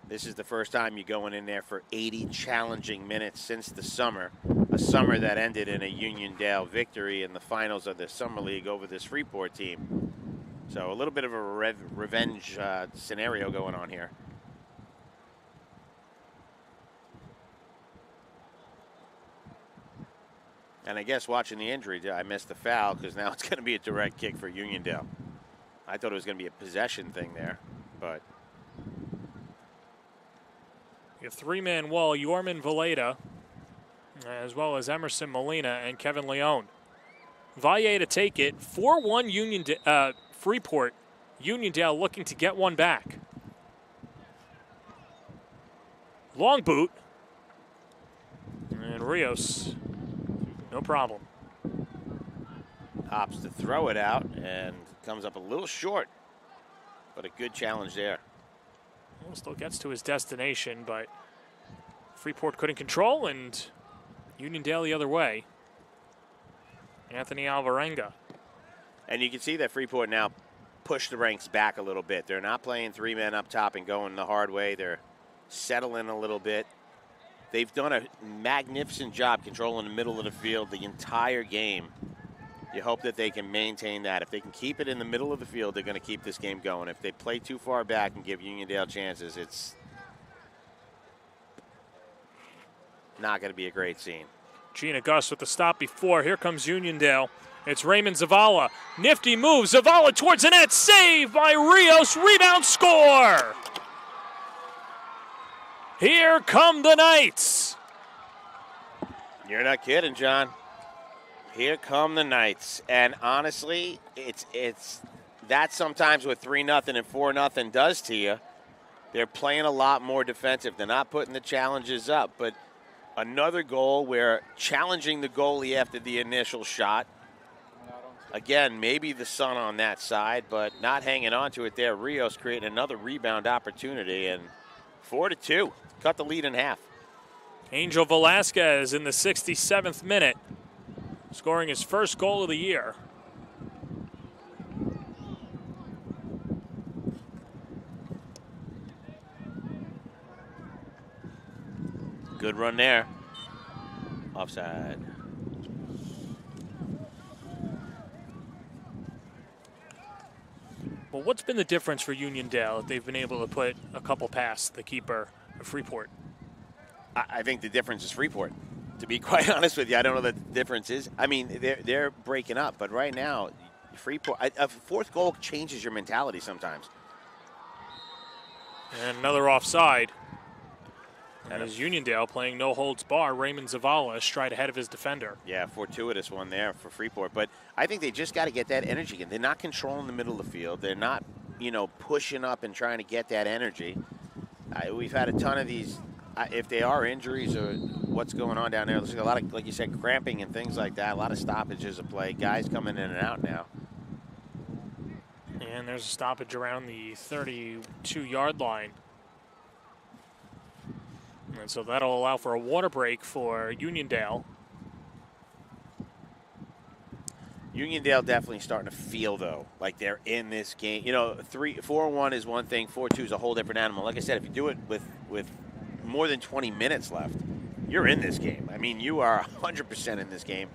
This is the first time you're going in there for 80 challenging minutes since the summer, a summer that ended in a Uniondale victory in the finals of the Summer League over this Freeport team. So a little bit of a revenge scenario going on here. And I guess watching the injury, I missed the foul because now it's going to be a direct kick for Uniondale. I thought it was going to be a possession thing there, but. A three-man wall, Yorman Valeda, as well as Emerson Molina and Kevin Leone. Valle to take it. 4-1 Freeport. Uniondale looking to get one back. Long boot. And Rios, no problem. Opts to throw it out and comes up a little short, but a good challenge there. Well, still gets to his destination, but Freeport couldn't control, and Uniondale the other way. Anthony Alvarenga. And you can see that Freeport now pushed the ranks back a little bit. They're not playing three men up top and going the hard way. They're settling a little bit. They've done a magnificent job controlling the middle of the field the entire game. You hope that they can maintain that. If they can keep it in the middle of the field, they're going to keep this game going. If they play too far back and give Uniondale chances, it's not going to be a great scene. Gina Gus with the stop before. Here comes Uniondale. It's Raymond Zavala. Nifty move. Zavala towards the net. Save by Rios. Rebound score. Here come the Knights. You're not kidding, John. Here come the Knights. And honestly, it's that sometimes what 3-0 and 4-0 does to you. They're playing a lot more defensive. They're not putting the challenges up. But another goal where challenging the goalie after the initial shot. Again, maybe the sun on that side, but not hanging on to it there. Rios creating another rebound opportunity, and 4-2. Cut the lead in half. Angel Velasquez in the 67th minute, scoring his first goal of the year. Good run there. Offside. Well, what's been the difference for Uniondale that they've been able to put a couple past the keeper of Freeport? I think the difference is Freeport. To be quite honest with you, I don't know what the difference is. I mean, they're breaking up, but right now, Freeport, a fourth goal changes your mentality sometimes. And another offside. And as Uniondale playing no holds bar, Raymond Zavala straight ahead of his defender. Yeah, fortuitous one there for Freeport. But I think they just got to get that energy again. They're not controlling the middle of the field. They're not, pushing up and trying to get that energy. We've had a ton of these. If they are injuries or what's going on down there, there's a lot of, like you said, cramping and things like that. A lot of stoppages of play. Guys coming in and out now. And there's a stoppage around the 32-yard line. And so that'll allow for a water break for Uniondale. Uniondale definitely starting to feel, though, like they're in this game. 4-1 is one thing. 4-2 is a whole different animal. Like I said, if you do it with more than 20 minutes left, you're in this game. I mean, you are 100% in this game,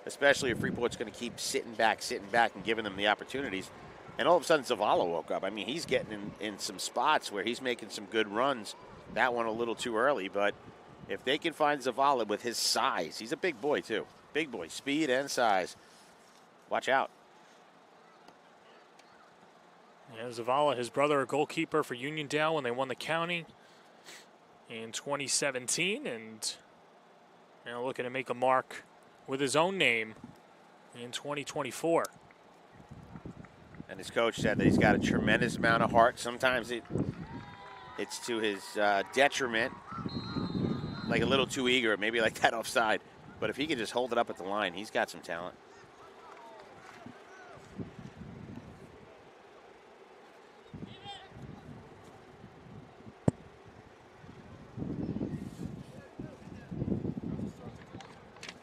especially if Freeport's going to keep sitting back, and giving them the opportunities. And all of a sudden, Zavala woke up. I mean, he's getting in some spots where he's making some good runs. That one a little too early, but if they can find Zavala with his size, he's a big boy too. Big boy, speed and size. Watch out. Yeah, Zavala, his brother, a goalkeeper for Uniondale when they won the county in 2017, and looking to make a mark with his own name in 2024. And his coach said that he's got a tremendous amount of heart. Sometimes it's to his detriment, like a little too eager, maybe like that offside. But if he can just hold it up at the line, he's got some talent.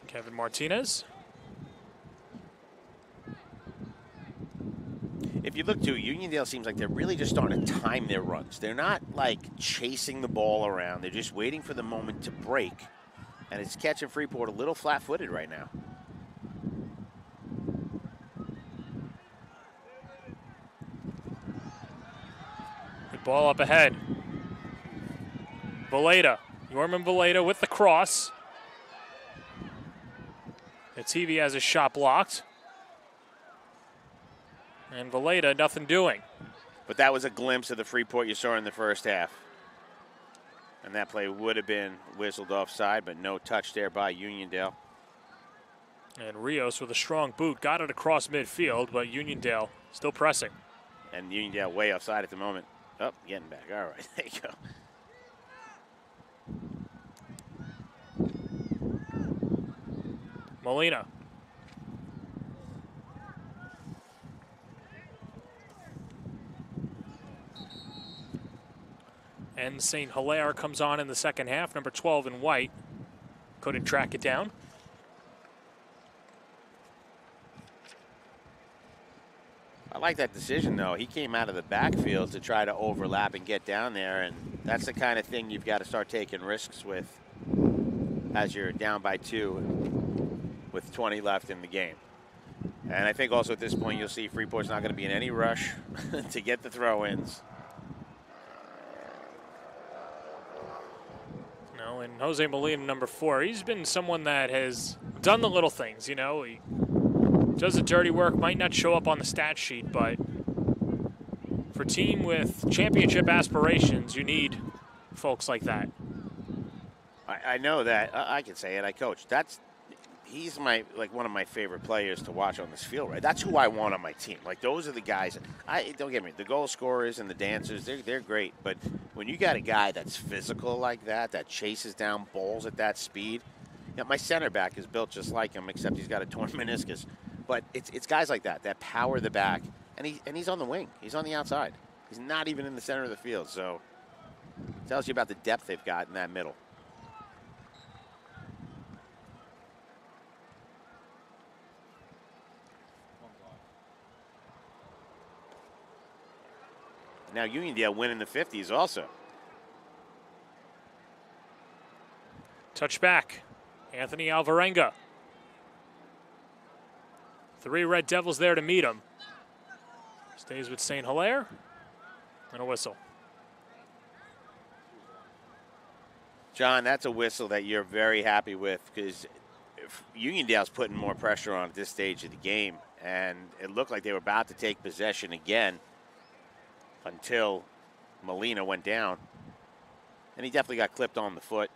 Kevin Martinez. If you look, too, Uniondale seems like they're really just starting to time their runs. They're not, like, chasing the ball around. They're just waiting for the moment to break. And it's catching Freeport a little flat-footed right now. Good ball up ahead. Valeda. Yorman Valeda with the cross. TV has his shot blocked. And Valeda, nothing doing. But that was a glimpse of the Freeport you saw in the first half. And that play would have been whistled offside, but no touch there by Uniondale. And Rios with a strong boot got it across midfield, but Uniondale still pressing. And Uniondale way offside at the moment. Oh, getting back. All right, there you go. Molina. And St. Hilaire comes on in the second half, number 12 in white. Couldn't track it down. I like that decision, though. He came out of the backfield to try to overlap and get down there, and that's the kind of thing you've got to start taking risks with as you're down by 2 with 20 left in the game. And I think also at this point you'll see Freeport's not going to be in any rush to get the throw-ins. No, and Jose Molina, number 4, he's been someone that has done the little things, you know. He does the dirty work, might not show up on the stat sheet, but for a team with championship aspirations, you need folks like that. I know that. I can say it. I coach. He's one of my favorite players to watch on this field, right? That's who I want on my team. Like, those are the guys. Don't get me, the goal scorers and the dancers, they're great. But when you got a guy that's physical like that chases down balls at that speed, my center back is built just like him, except he's got a torn meniscus. But it's guys like that power the back, and he's on the wing. He's on the outside. He's not even in the center of the field. So it tells you about the depth they've got in that middle. Now Uniondale winning the 50s also. Touch back. Anthony Alvarenga. 3 Red Devils there to meet him. Stays with St. Hilaire. And a whistle. John, that's a whistle that you're very happy with, because Uniondale's putting more pressure on at this stage of the game. And it looked like they were about to take possession again until Molina went down. And he definitely got clipped on the foot.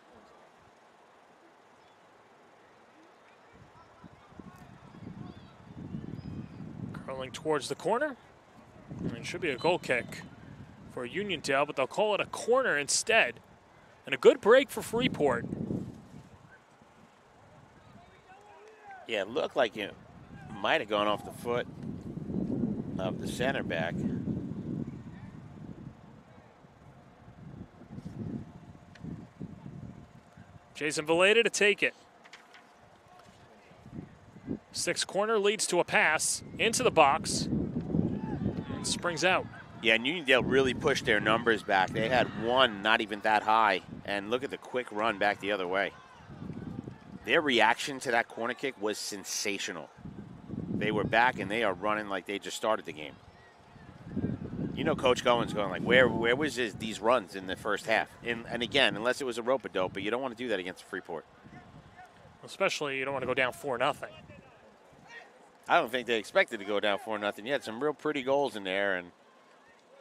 Curling towards the corner. And it should be a goal kick for Uniondale, but they'll call it a corner instead. And a good break for Freeport. Yeah, it looked like it might have gone off the foot of the center back. Jason Valeda to take it. 6 corner leads to a pass into the box and springs out. Yeah, and Uniondale really pushed their numbers back. They had one not even that high, and look at the quick run back the other way. Their reaction to that corner kick was sensational. They were back, and they are running like they just started the game. You know, Coach Cohen's going like, where was these runs in the first half? And again, unless it was a rope-a-dope, but you don't want to do that against Freeport. Especially you don't want to go down 4-0. I don't think they expected to go down 4-0 yet. Some real pretty goals in there, and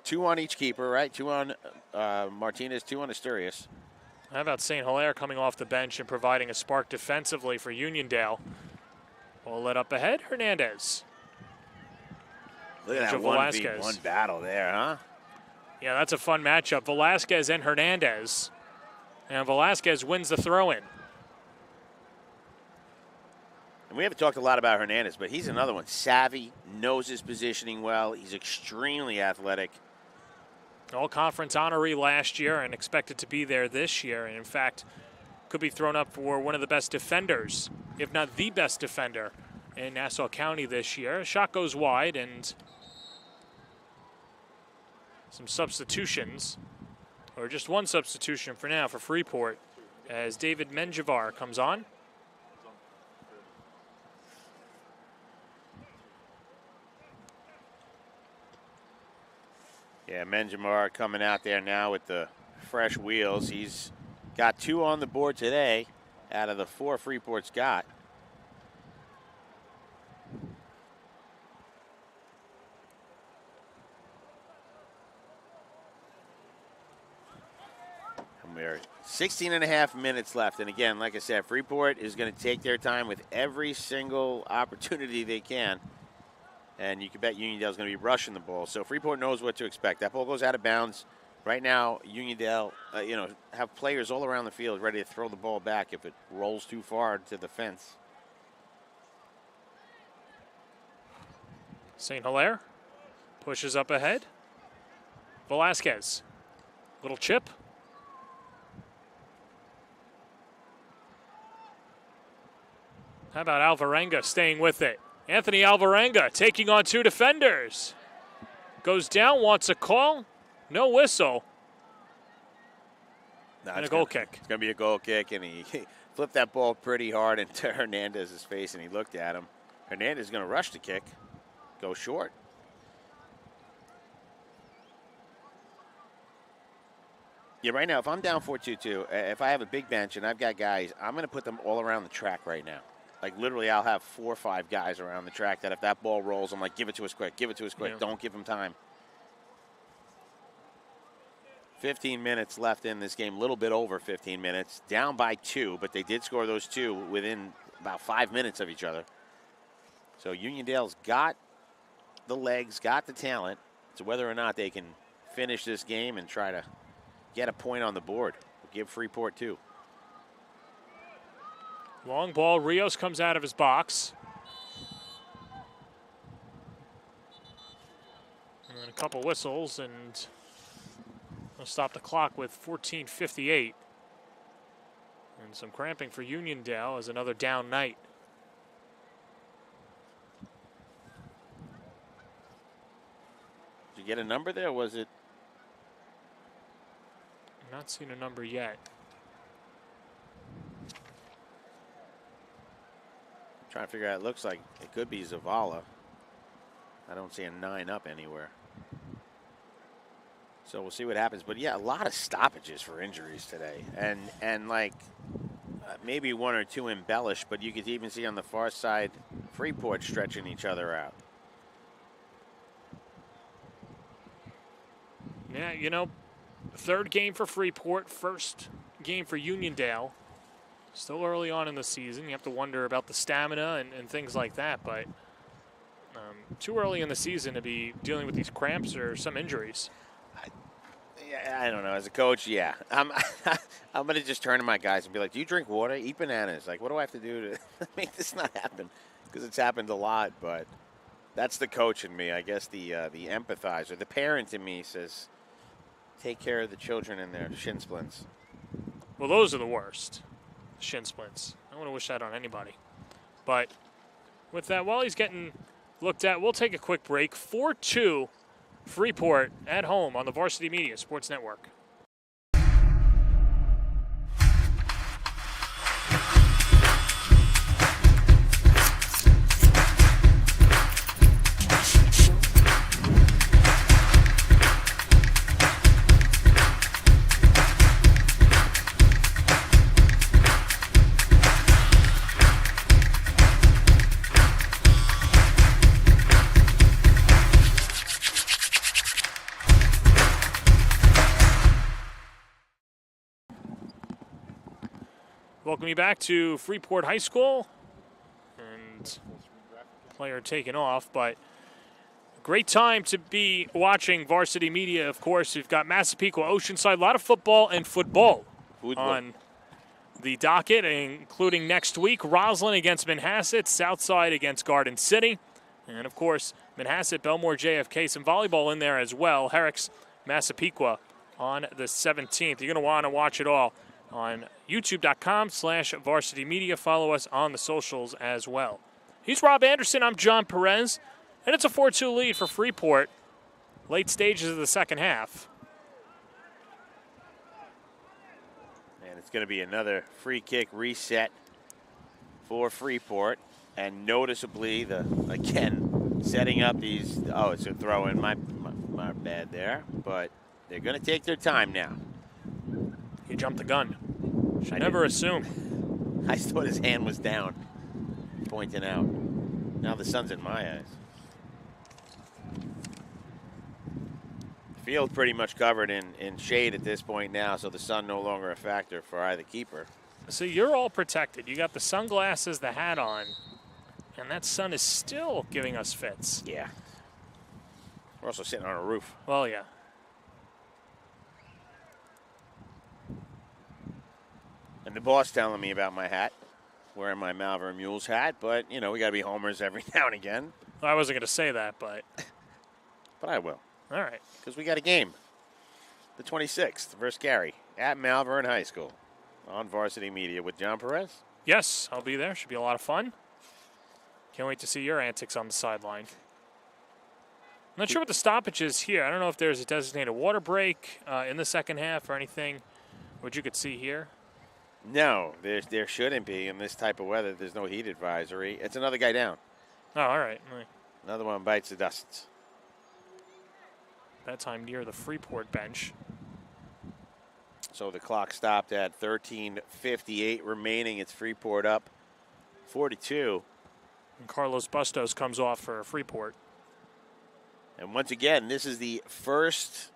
2 on each keeper, right? 2 on Martinez, 2 on Asturias. How about St. Hilaire coming off the bench and providing a spark defensively for Uniondale? Ball let up ahead, Hernandez. Look at that 1v1 battle there, huh? Yeah, that's a fun matchup. Velasquez and Hernandez. And Velasquez wins the throw-in. And we haven't talked a lot about Hernandez, but he's another one. Savvy, knows his positioning well. He's extremely athletic. All-conference honoree last year and expected to be there this year. And, in fact, could be thrown up for one of the best defenders, if not the best defender, in Nassau County this year. A shot goes wide, and some substitutions, or just one substitution for now for Freeport, as David Menjivar comes on. Yeah, Menjivar coming out there now with the fresh wheels. He's got 2 on the board today out of the 4 Freeport's got. And we're 16.5 minutes left. And again, like I said, Freeport is going to take their time with every single opportunity they can. And you can bet Uniondale's going to be rushing the ball. So Freeport knows what to expect. That ball goes out of bounds. Right now, Uniondale, have players all around the field ready to throw the ball back if it rolls too far to the fence. St. Hilaire pushes up ahead. Velasquez, little chip. How about Alvarenga staying with it? Anthony Alvarenga taking on 2 defenders. Goes down, wants a call. No whistle. And a goal kick. It's going to be a goal kick, and he flipped that ball pretty hard into Hernandez's face, and he looked at him. Hernandez is going to rush the kick, go short. Yeah, right now, if I'm down 4-2-2, if I have a big bench and I've got guys, I'm going to put them all around the track right now. Like, literally, I'll have 4 or 5 guys around the track that if that ball rolls, I'm like, give it to us quick, give it to us quick. Yeah. Don't give them time. 15 minutes left in this game, a little bit over 15 minutes. Down by 2, but they did score those 2 within about 5 minutes of each other. So Uniondale's got the legs, got the talent. So whether or not they can finish this game and try to get a point on the board, we'll give Freeport 2. Long ball, Rios comes out of his box. And a couple whistles, and we'll stop the clock with 14:58. And some cramping for Uniondale as another down night. Did you get a number there, or was it? I'm not seeing a number yet. I'm trying to figure out. It looks like it could be Zavala. I don't see a 9 up anywhere. So we'll see what happens. But yeah, a lot of stoppages for injuries today, and like maybe 1 or 2 embellished, but you could even see on the far side Freeport stretching each other out. Yeah, you know, third game for Freeport, first game for Uniondale. Still early on in the season. You have to wonder about the stamina and things like that, but too early in the season to be dealing with these cramps or some injuries. I don't know. As a coach, yeah. I'm going to just turn to my guys and be like, do you drink water? Eat bananas. Like, what do I have to do to make this not happen? Because it's happened a lot, but that's the coach in me. I guess the empathizer, the parent in me says, take care of the children and their shin splints. Well, those are the worst, shin splints. I don't want to wish that on anybody. But with that, while he's getting looked at, we'll take a quick break. 4-2 Freeport at home on the Varsity Media Sports Network. Welcome you back to Freeport High School. And player taken off, but great time to be watching Varsity Media, of course. We've got Massapequa, Oceanside, a lot of football and football on the docket, including next week, Roslyn against Manhasset, Southside against Garden City. And, of course, Manhasset, Belmore, JFK, some volleyball in there as well. Herrick's, Massapequa on the 17th. You're going to want to watch it all on youtube.com/Varsity Media. Follow us on the socials as well. He's Rob Anderson. I'm John Perez. And it's a 4-2 lead for Freeport. Late stages of the second half. And it's going to be another free kick reset for Freeport. And noticeably, again, setting up these. Oh, it's a throw in. My bad there. But they're going to take their time now. He jumped the gun. Should never assume. I thought his hand was down, pointing out. Now the sun's in my eyes. Field pretty much covered in shade at this point now, so the sun no longer a factor for either keeper. So you're all protected. You got the sunglasses, the hat on, and that sun is still giving us fits. Yeah. We're also sitting on a roof. Well, yeah. And the boss telling me about my hat, wearing my Malvern Mules hat, but, you know, we got to be homers every now and again. Well, I wasn't going to say that, but. But I will. All right. Because we got a game. The 26th versus Gary at Malvern High School on Varsity Media with John Perez. Yes, I'll be there. Should be a lot of fun. Can't wait to see your antics on the sideline. I'm not sure what the stoppage is here. I don't know if there's a designated water break in the second half or anything, what you could see here. No, there shouldn't be in this type of weather. There's no heat advisory. It's another guy down. Oh, all right. Another one bites the dust. That time near the Freeport bench. So the clock stopped at 13:58 remaining. It's Freeport up 42. And Carlos Bustos comes off for Freeport. And once again, this is the first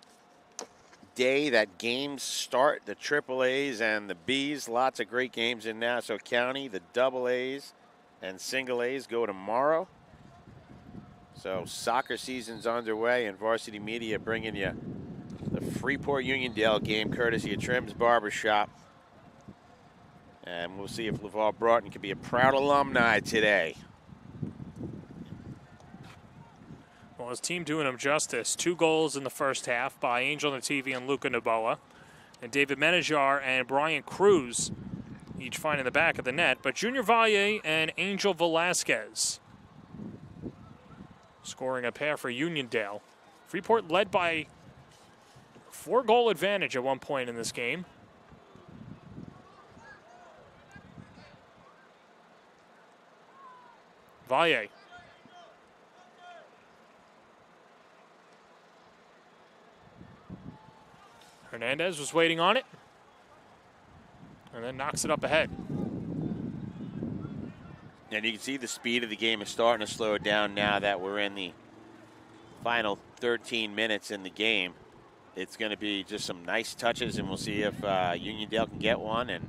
day that games start, the AAAs and the Bs. Lots of great games in Nassau County. The AAs and single A's go tomorrow. So soccer season's underway, and Varsity Media bringing you the Freeport Uniondale game courtesy of Trim's Barbershop. And we'll see if LeVar Broughton can be a proud alumni today. Well, his team doing him justice. 2 goals in the first half by Angel Nativi and Luca Noboa. And David Menajar and Brian Cruz each finding the back of the net. But Junior Valle and Angel Velasquez scoring a pair for Uniondale. Freeport led by 4-goal advantage at one point in this game. Valle. Hernandez was waiting on it and then knocks it up ahead. And you can see the speed of the game is starting to slow down now that we're in the final 13 minutes in the game. It's going to be just some nice touches, and we'll see if Uniondale can get one. And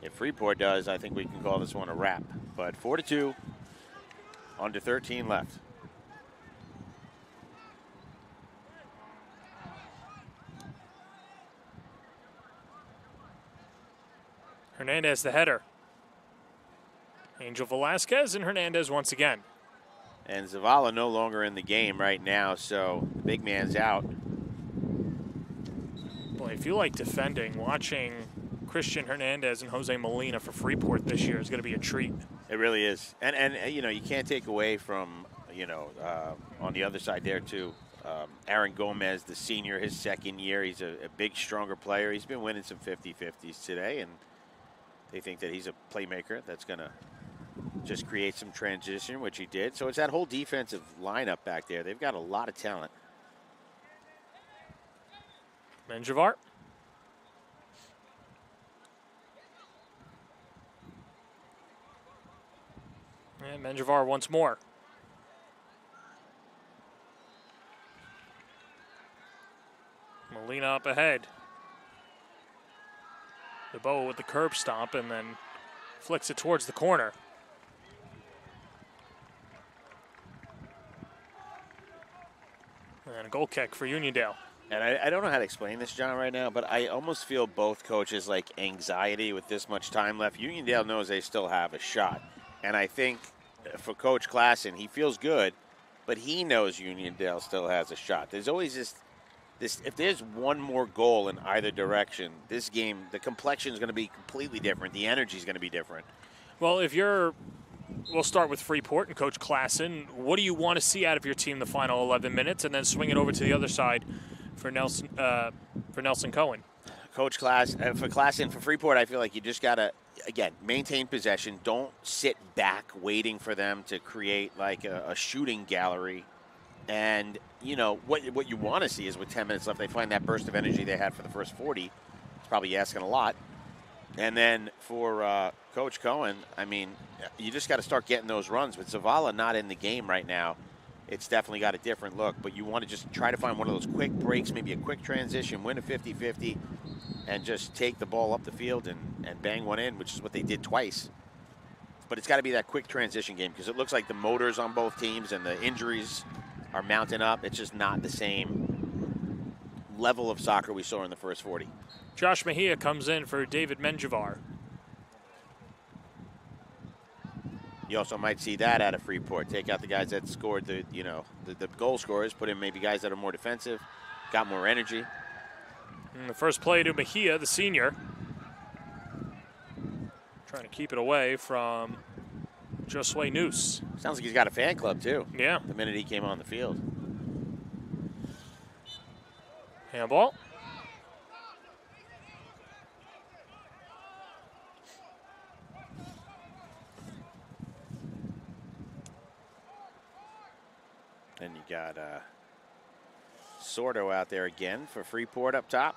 if Freeport does, I think we can call this one a wrap. But 4-2, under 13 left. Hernandez the header. Angel Velasquez and Hernandez once again. And Zavala no longer in the game right now, so the big man's out. Boy, if you like defending, watching Christian Hernandez and Jose Molina for Freeport this year is going to be a treat. It really is. And you know, you can't take away from, on the other side there too, Aaron Gomez, the senior, his second year. He's a big, stronger player. He's been winning some 50-50s today, and they think that he's a playmaker that's going to just create some transition, which he did. So it's that whole defensive lineup back there. They've got a lot of talent. Menjivar. And Menjivar once more. Molina up ahead. DeBoa with the curb stomp and then flicks it towards the corner. And a goal kick for Uniondale. And I don't know how to explain this, John, right now, but I almost feel both coaches like anxiety with this much time left. Uniondale knows they still have a shot. And I think for Coach Klassen, he feels good, but he knows Uniondale still has a shot. There's always this if there's one more goal in either direction, this game, the complexion is going to be completely different. The energy is going to be different. Well, we'll start with Freeport and Coach Klassen. What do you want to see out of your team the final 11 minutes, and then swing it over to the other side for Nelson Cohen? Coach Klassen, for Freeport, I feel like you just got to, again, maintain possession. Don't sit back waiting for them to create like a shooting gallery. And, you know, what you want to see is with 10 minutes left, they find that burst of energy they had for the first 40. It's probably asking a lot. And then for Coach Cohen, I mean, you just got to start getting those runs. With Zavala not in the game right now, it's definitely got a different look. But you want to just try to find one of those quick breaks, maybe a quick transition, win a 50-50, and just take the ball up the field and bang one in, which is what they did twice. But it's got to be that quick transition game because it looks like the motors on both teams and the injuries are mounting up. It's just not the same level of soccer we saw in the first 40. Josh Mejia comes in for David Menjivar. You also might see that out of Freeport. Take out the guys that scored the goal scorers, put in maybe guys that are more defensive, got more energy. And the first play to Mejia, the senior. Trying to keep it away from Josue Noose. Sounds like he's got a fan club, too. Yeah. The minute he came on the field. Handball. And you got Sordo out there again for Freeport up top.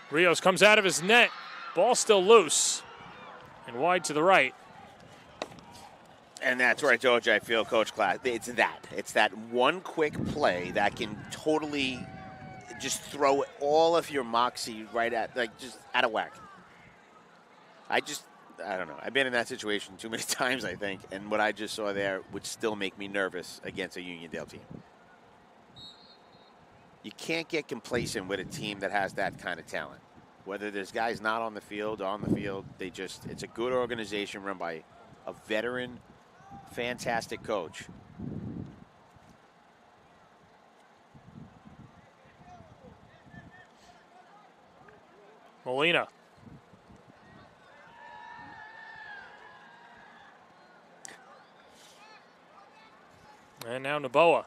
Rios comes out of his net. Ball still loose and wide to the right. And that's where I told you I feel Coach Klass. It's that one quick play that can totally just throw all of your moxie right at, just out of whack. I don't know. I've been in that situation too many times, I think. And what I just saw there would still make me nervous against a Uniondale team. you can't get complacent with a team that has that kind of talent. Whether there's guys not on the field, it's a good organization run by a veteran, fantastic coach. Molina. And now Noboa.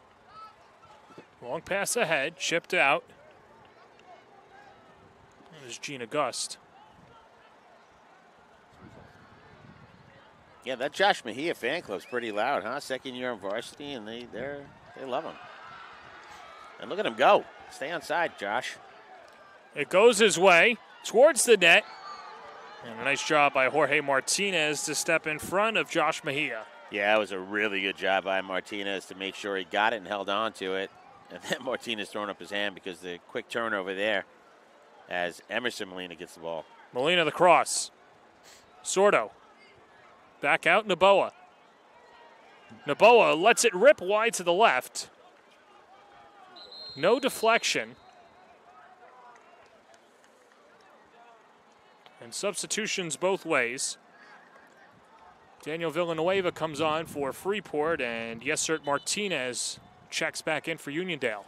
Long pass ahead, chipped out. There's Gina Gust. Yeah, that Josh Mejia fan club's pretty loud, huh? Second year on varsity, and they love him. And look at him go. Stay on side, Josh. It goes his way towards the net. And a nice job by Jorge Martinez to step in front of Josh Mejia. Yeah, it was a really good job by Martinez to make sure he got it and held on to it. And then Martinez throwing up his hand because the quick turnover there as Emerson Molina gets the ball. Molina the cross. Sordo. Back out Noboa. Noboa lets it rip wide to the left. No deflection. And substitutions both ways. Daniel Villanueva comes on for Freeport, and Yesert Martinez checks back in for Uniondale.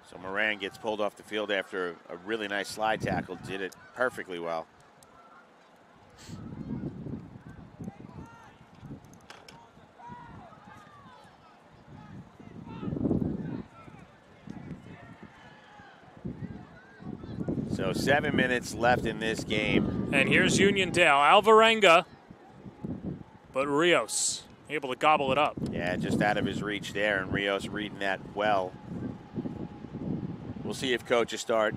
So Moran gets pulled off the field after a really nice slide tackle. Did it perfectly well. So 7 minutes left in this game. And here's Uniondale. Alvarenga, but Rios able to gobble it up. Yeah, just out of his reach there, and Rios reading that well. We'll see if coaches start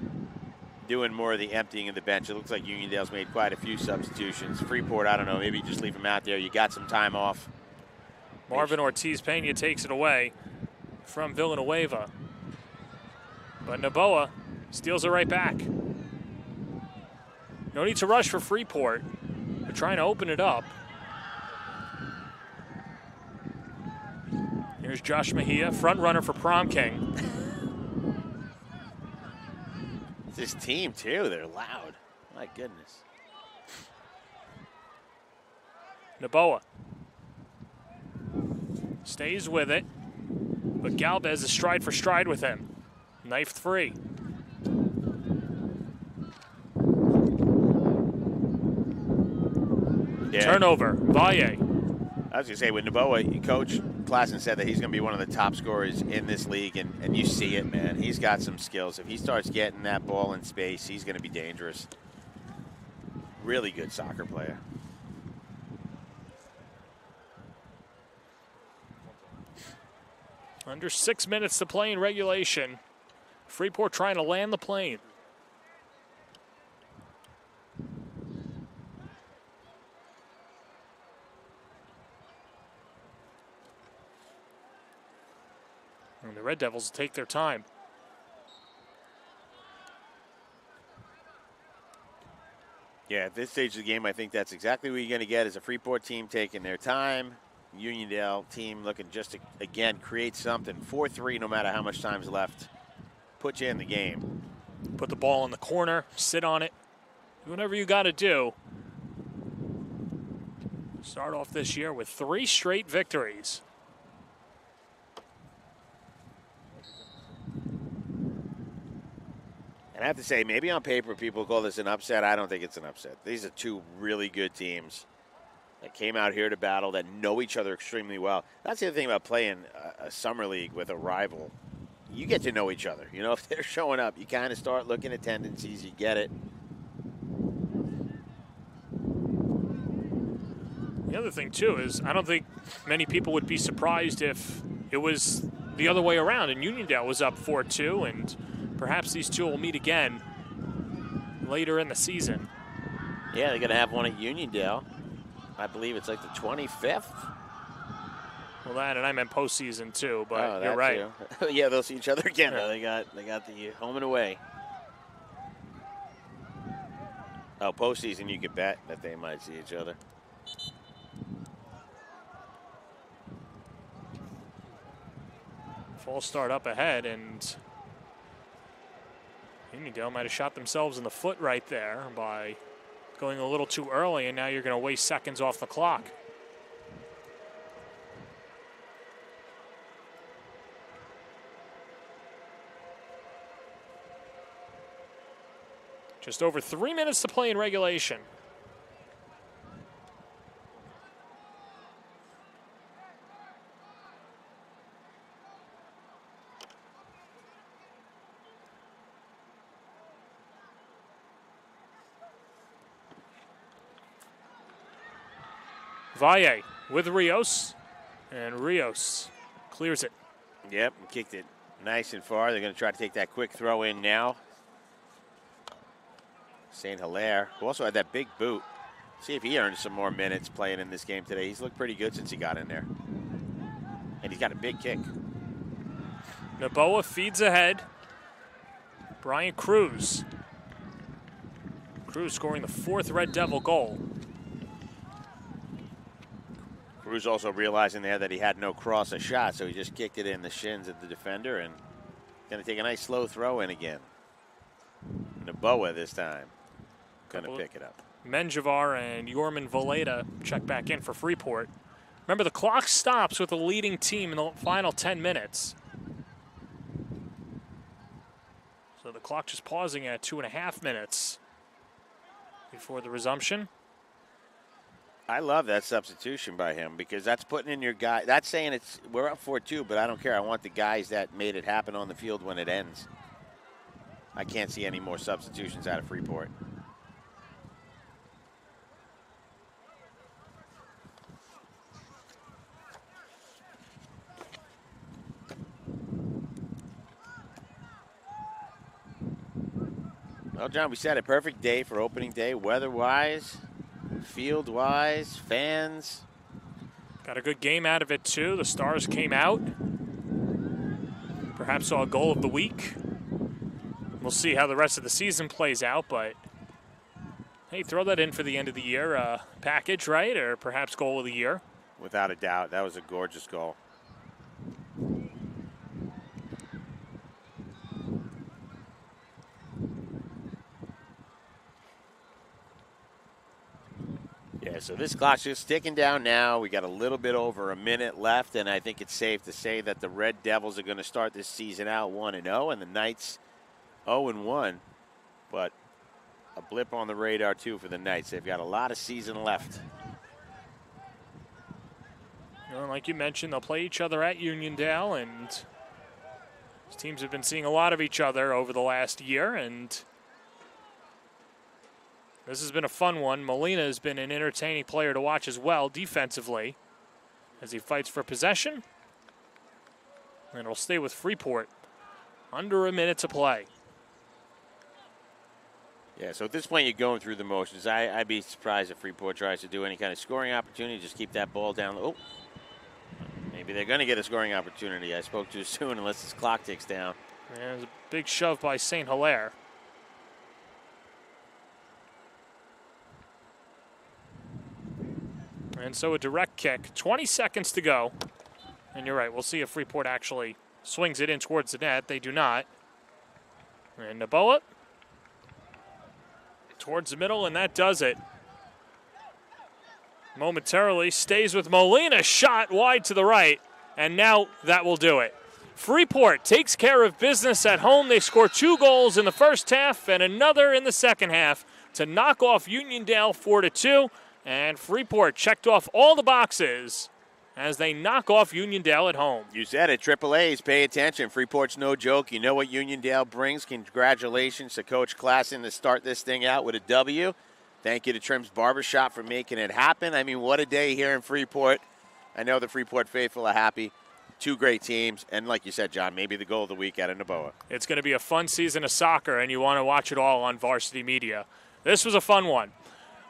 doing more of the emptying of the bench. It looks like Uniondale's made quite a few substitutions. Freeport, I don't know, maybe just leave him out there. You got some time off. Marvin Ortiz-Pena takes it away from Villanueva. But Noboa steals it right back. No need to rush for Freeport. They're trying to open it up. Here's Josh Mejia, front runner for Prom King. It's his team, too. They're loud. My goodness. Noboa stays with it, but Galvez is stride for stride with him. Knife free. Yeah. Turnover, Valle. I was going to say, with Noboa, Coach Klassen said that he's going to be one of the top scorers in this league, and you see it, man. He's got some skills. If he starts getting that ball in space, he's going to be dangerous. Really good soccer player. Under 6 minutes to play in regulation. Freeport trying to land the plane. And the Red Devils take their time. Yeah, at this stage of the game, I think that's exactly what you're going to get is a Freeport team taking their time. Uniondale team looking just to, again, create something. 4-3, no matter how much time's left. Put you in the game. Put the ball in the corner, sit on it. Do whatever you got to do. Start off this year with 3 straight victories. And I have to say, maybe on paper people call this an upset. I don't think it's an upset. These are 2 really good teams that came out here to battle, that know each other extremely well. That's the other thing about playing a summer league with a rival. You get to know each other. You know, if they're showing up, you kind of start looking at tendencies. You get it. The other thing, too, is I don't think many people would be surprised if it was the other way around and Uniondale was up 4-2, and perhaps these 2 will meet again later in the season. Yeah, they're going to have one at Uniondale. I believe it's like the 25th. Well, that, and I meant postseason too, but you're right. Yeah, they'll see each other again. Though. They got the home and away. Oh, postseason, you could bet that they might see each other. False start up ahead, and Uniondale might have shot themselves in the foot right there by going a little too early, and now you're going to waste seconds off the clock. Just over 3 minutes to play in regulation. Valle with Rios, and Rios clears it. Yep, kicked it nice and far. They're going to try to take that quick throw in now. St. Hilaire, who also had that big boot. See if he earns some more minutes playing in this game today. He's looked pretty good since he got in there. And he's got a big kick. Naboa feeds ahead. Brian Cruz. Cruz scoring the 4th Red Devil goal. Cruz also realizing there that he had no cross a shot, so he just kicked it in the shins of the defender and going to take a nice slow throw in again. Naboa this time. Going to pick it up. Menjivar and Yorman Valeda check back in for Freeport. Remember, the clock stops with the leading team in the final 10 minutes. So the clock just pausing at 2.5 minutes before the resumption. I love that substitution by him because that's putting in your guy. That's saying we're up 4-2, but I don't care. I want the guys that made it happen on the field when it ends. I can't see any more substitutions out of Freeport. Well, John, we said a perfect day for opening day, weather-wise, field-wise, fans. Got a good game out of it, too. The Stars came out. Perhaps saw a goal of the week. We'll see how the rest of the season plays out, but hey, throw that in for the end of the year package, right? Or perhaps goal of the year. Without a doubt, that was a gorgeous goal. Yeah, so this clock's just ticking down now. We got a little bit over a minute left, and I think it's safe to say that the Red Devils are going to start this season out 1-0, and the Knights 0-1, but a blip on the radar, too, for the Knights. They've got a lot of season left. Well, like you mentioned, they'll play each other at Uniondale, and these teams have been seeing a lot of each other over the last year, and this has been a fun one. Molina has been an entertaining player to watch as well defensively as he fights for possession. And it'll stay with Freeport. Under a minute to play. Yeah, so at this point, you're going through the motions. I'd be surprised if Freeport tries to do any kind of scoring opportunity. Just keep that ball down. Oh, maybe they're going to get a scoring opportunity. I spoke too soon unless this clock ticks down. Yeah, there's a big shove by St. Hilaire. And so a direct kick. 20 seconds to go. And you're right, we'll see if Freeport actually swings it in towards the net. They do not. And Naboa towards the middle, and that does it. Momentarily stays with Molina. Shot wide to the right. And now that will do it. Freeport takes care of business at home. They score 2 goals in the first half and another in the second half to knock off Uniondale 4-2. And Freeport checked off all the boxes as they knock off Uniondale at home. You said it, AAA's, pay attention. Freeport's no joke. You know what Uniondale brings. Congratulations to Coach Klassen to start this thing out with a W. Thank you to Trim's Barbershop for making it happen. I mean, what a day here in Freeport. I know the Freeport faithful are happy. 2 great teams, and like you said, John, maybe the goal of the week out of Naboa. It's going to be a fun season of soccer, and you want to watch it all on Varsity Media. This was a fun one.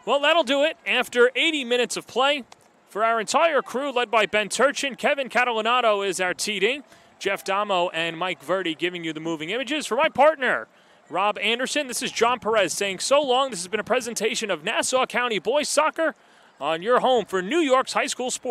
Well, that'll do it after 80 minutes of play. For our entire crew, led by Ben Turchin, Kevin Catalanato is our TD, Jeff Damo and Mike Verdi giving you the moving images. For my partner, Rob Anderson. This is John Perez saying so long. This has been a presentation of Nassau County Boys Soccer on your home for New York's high school sports.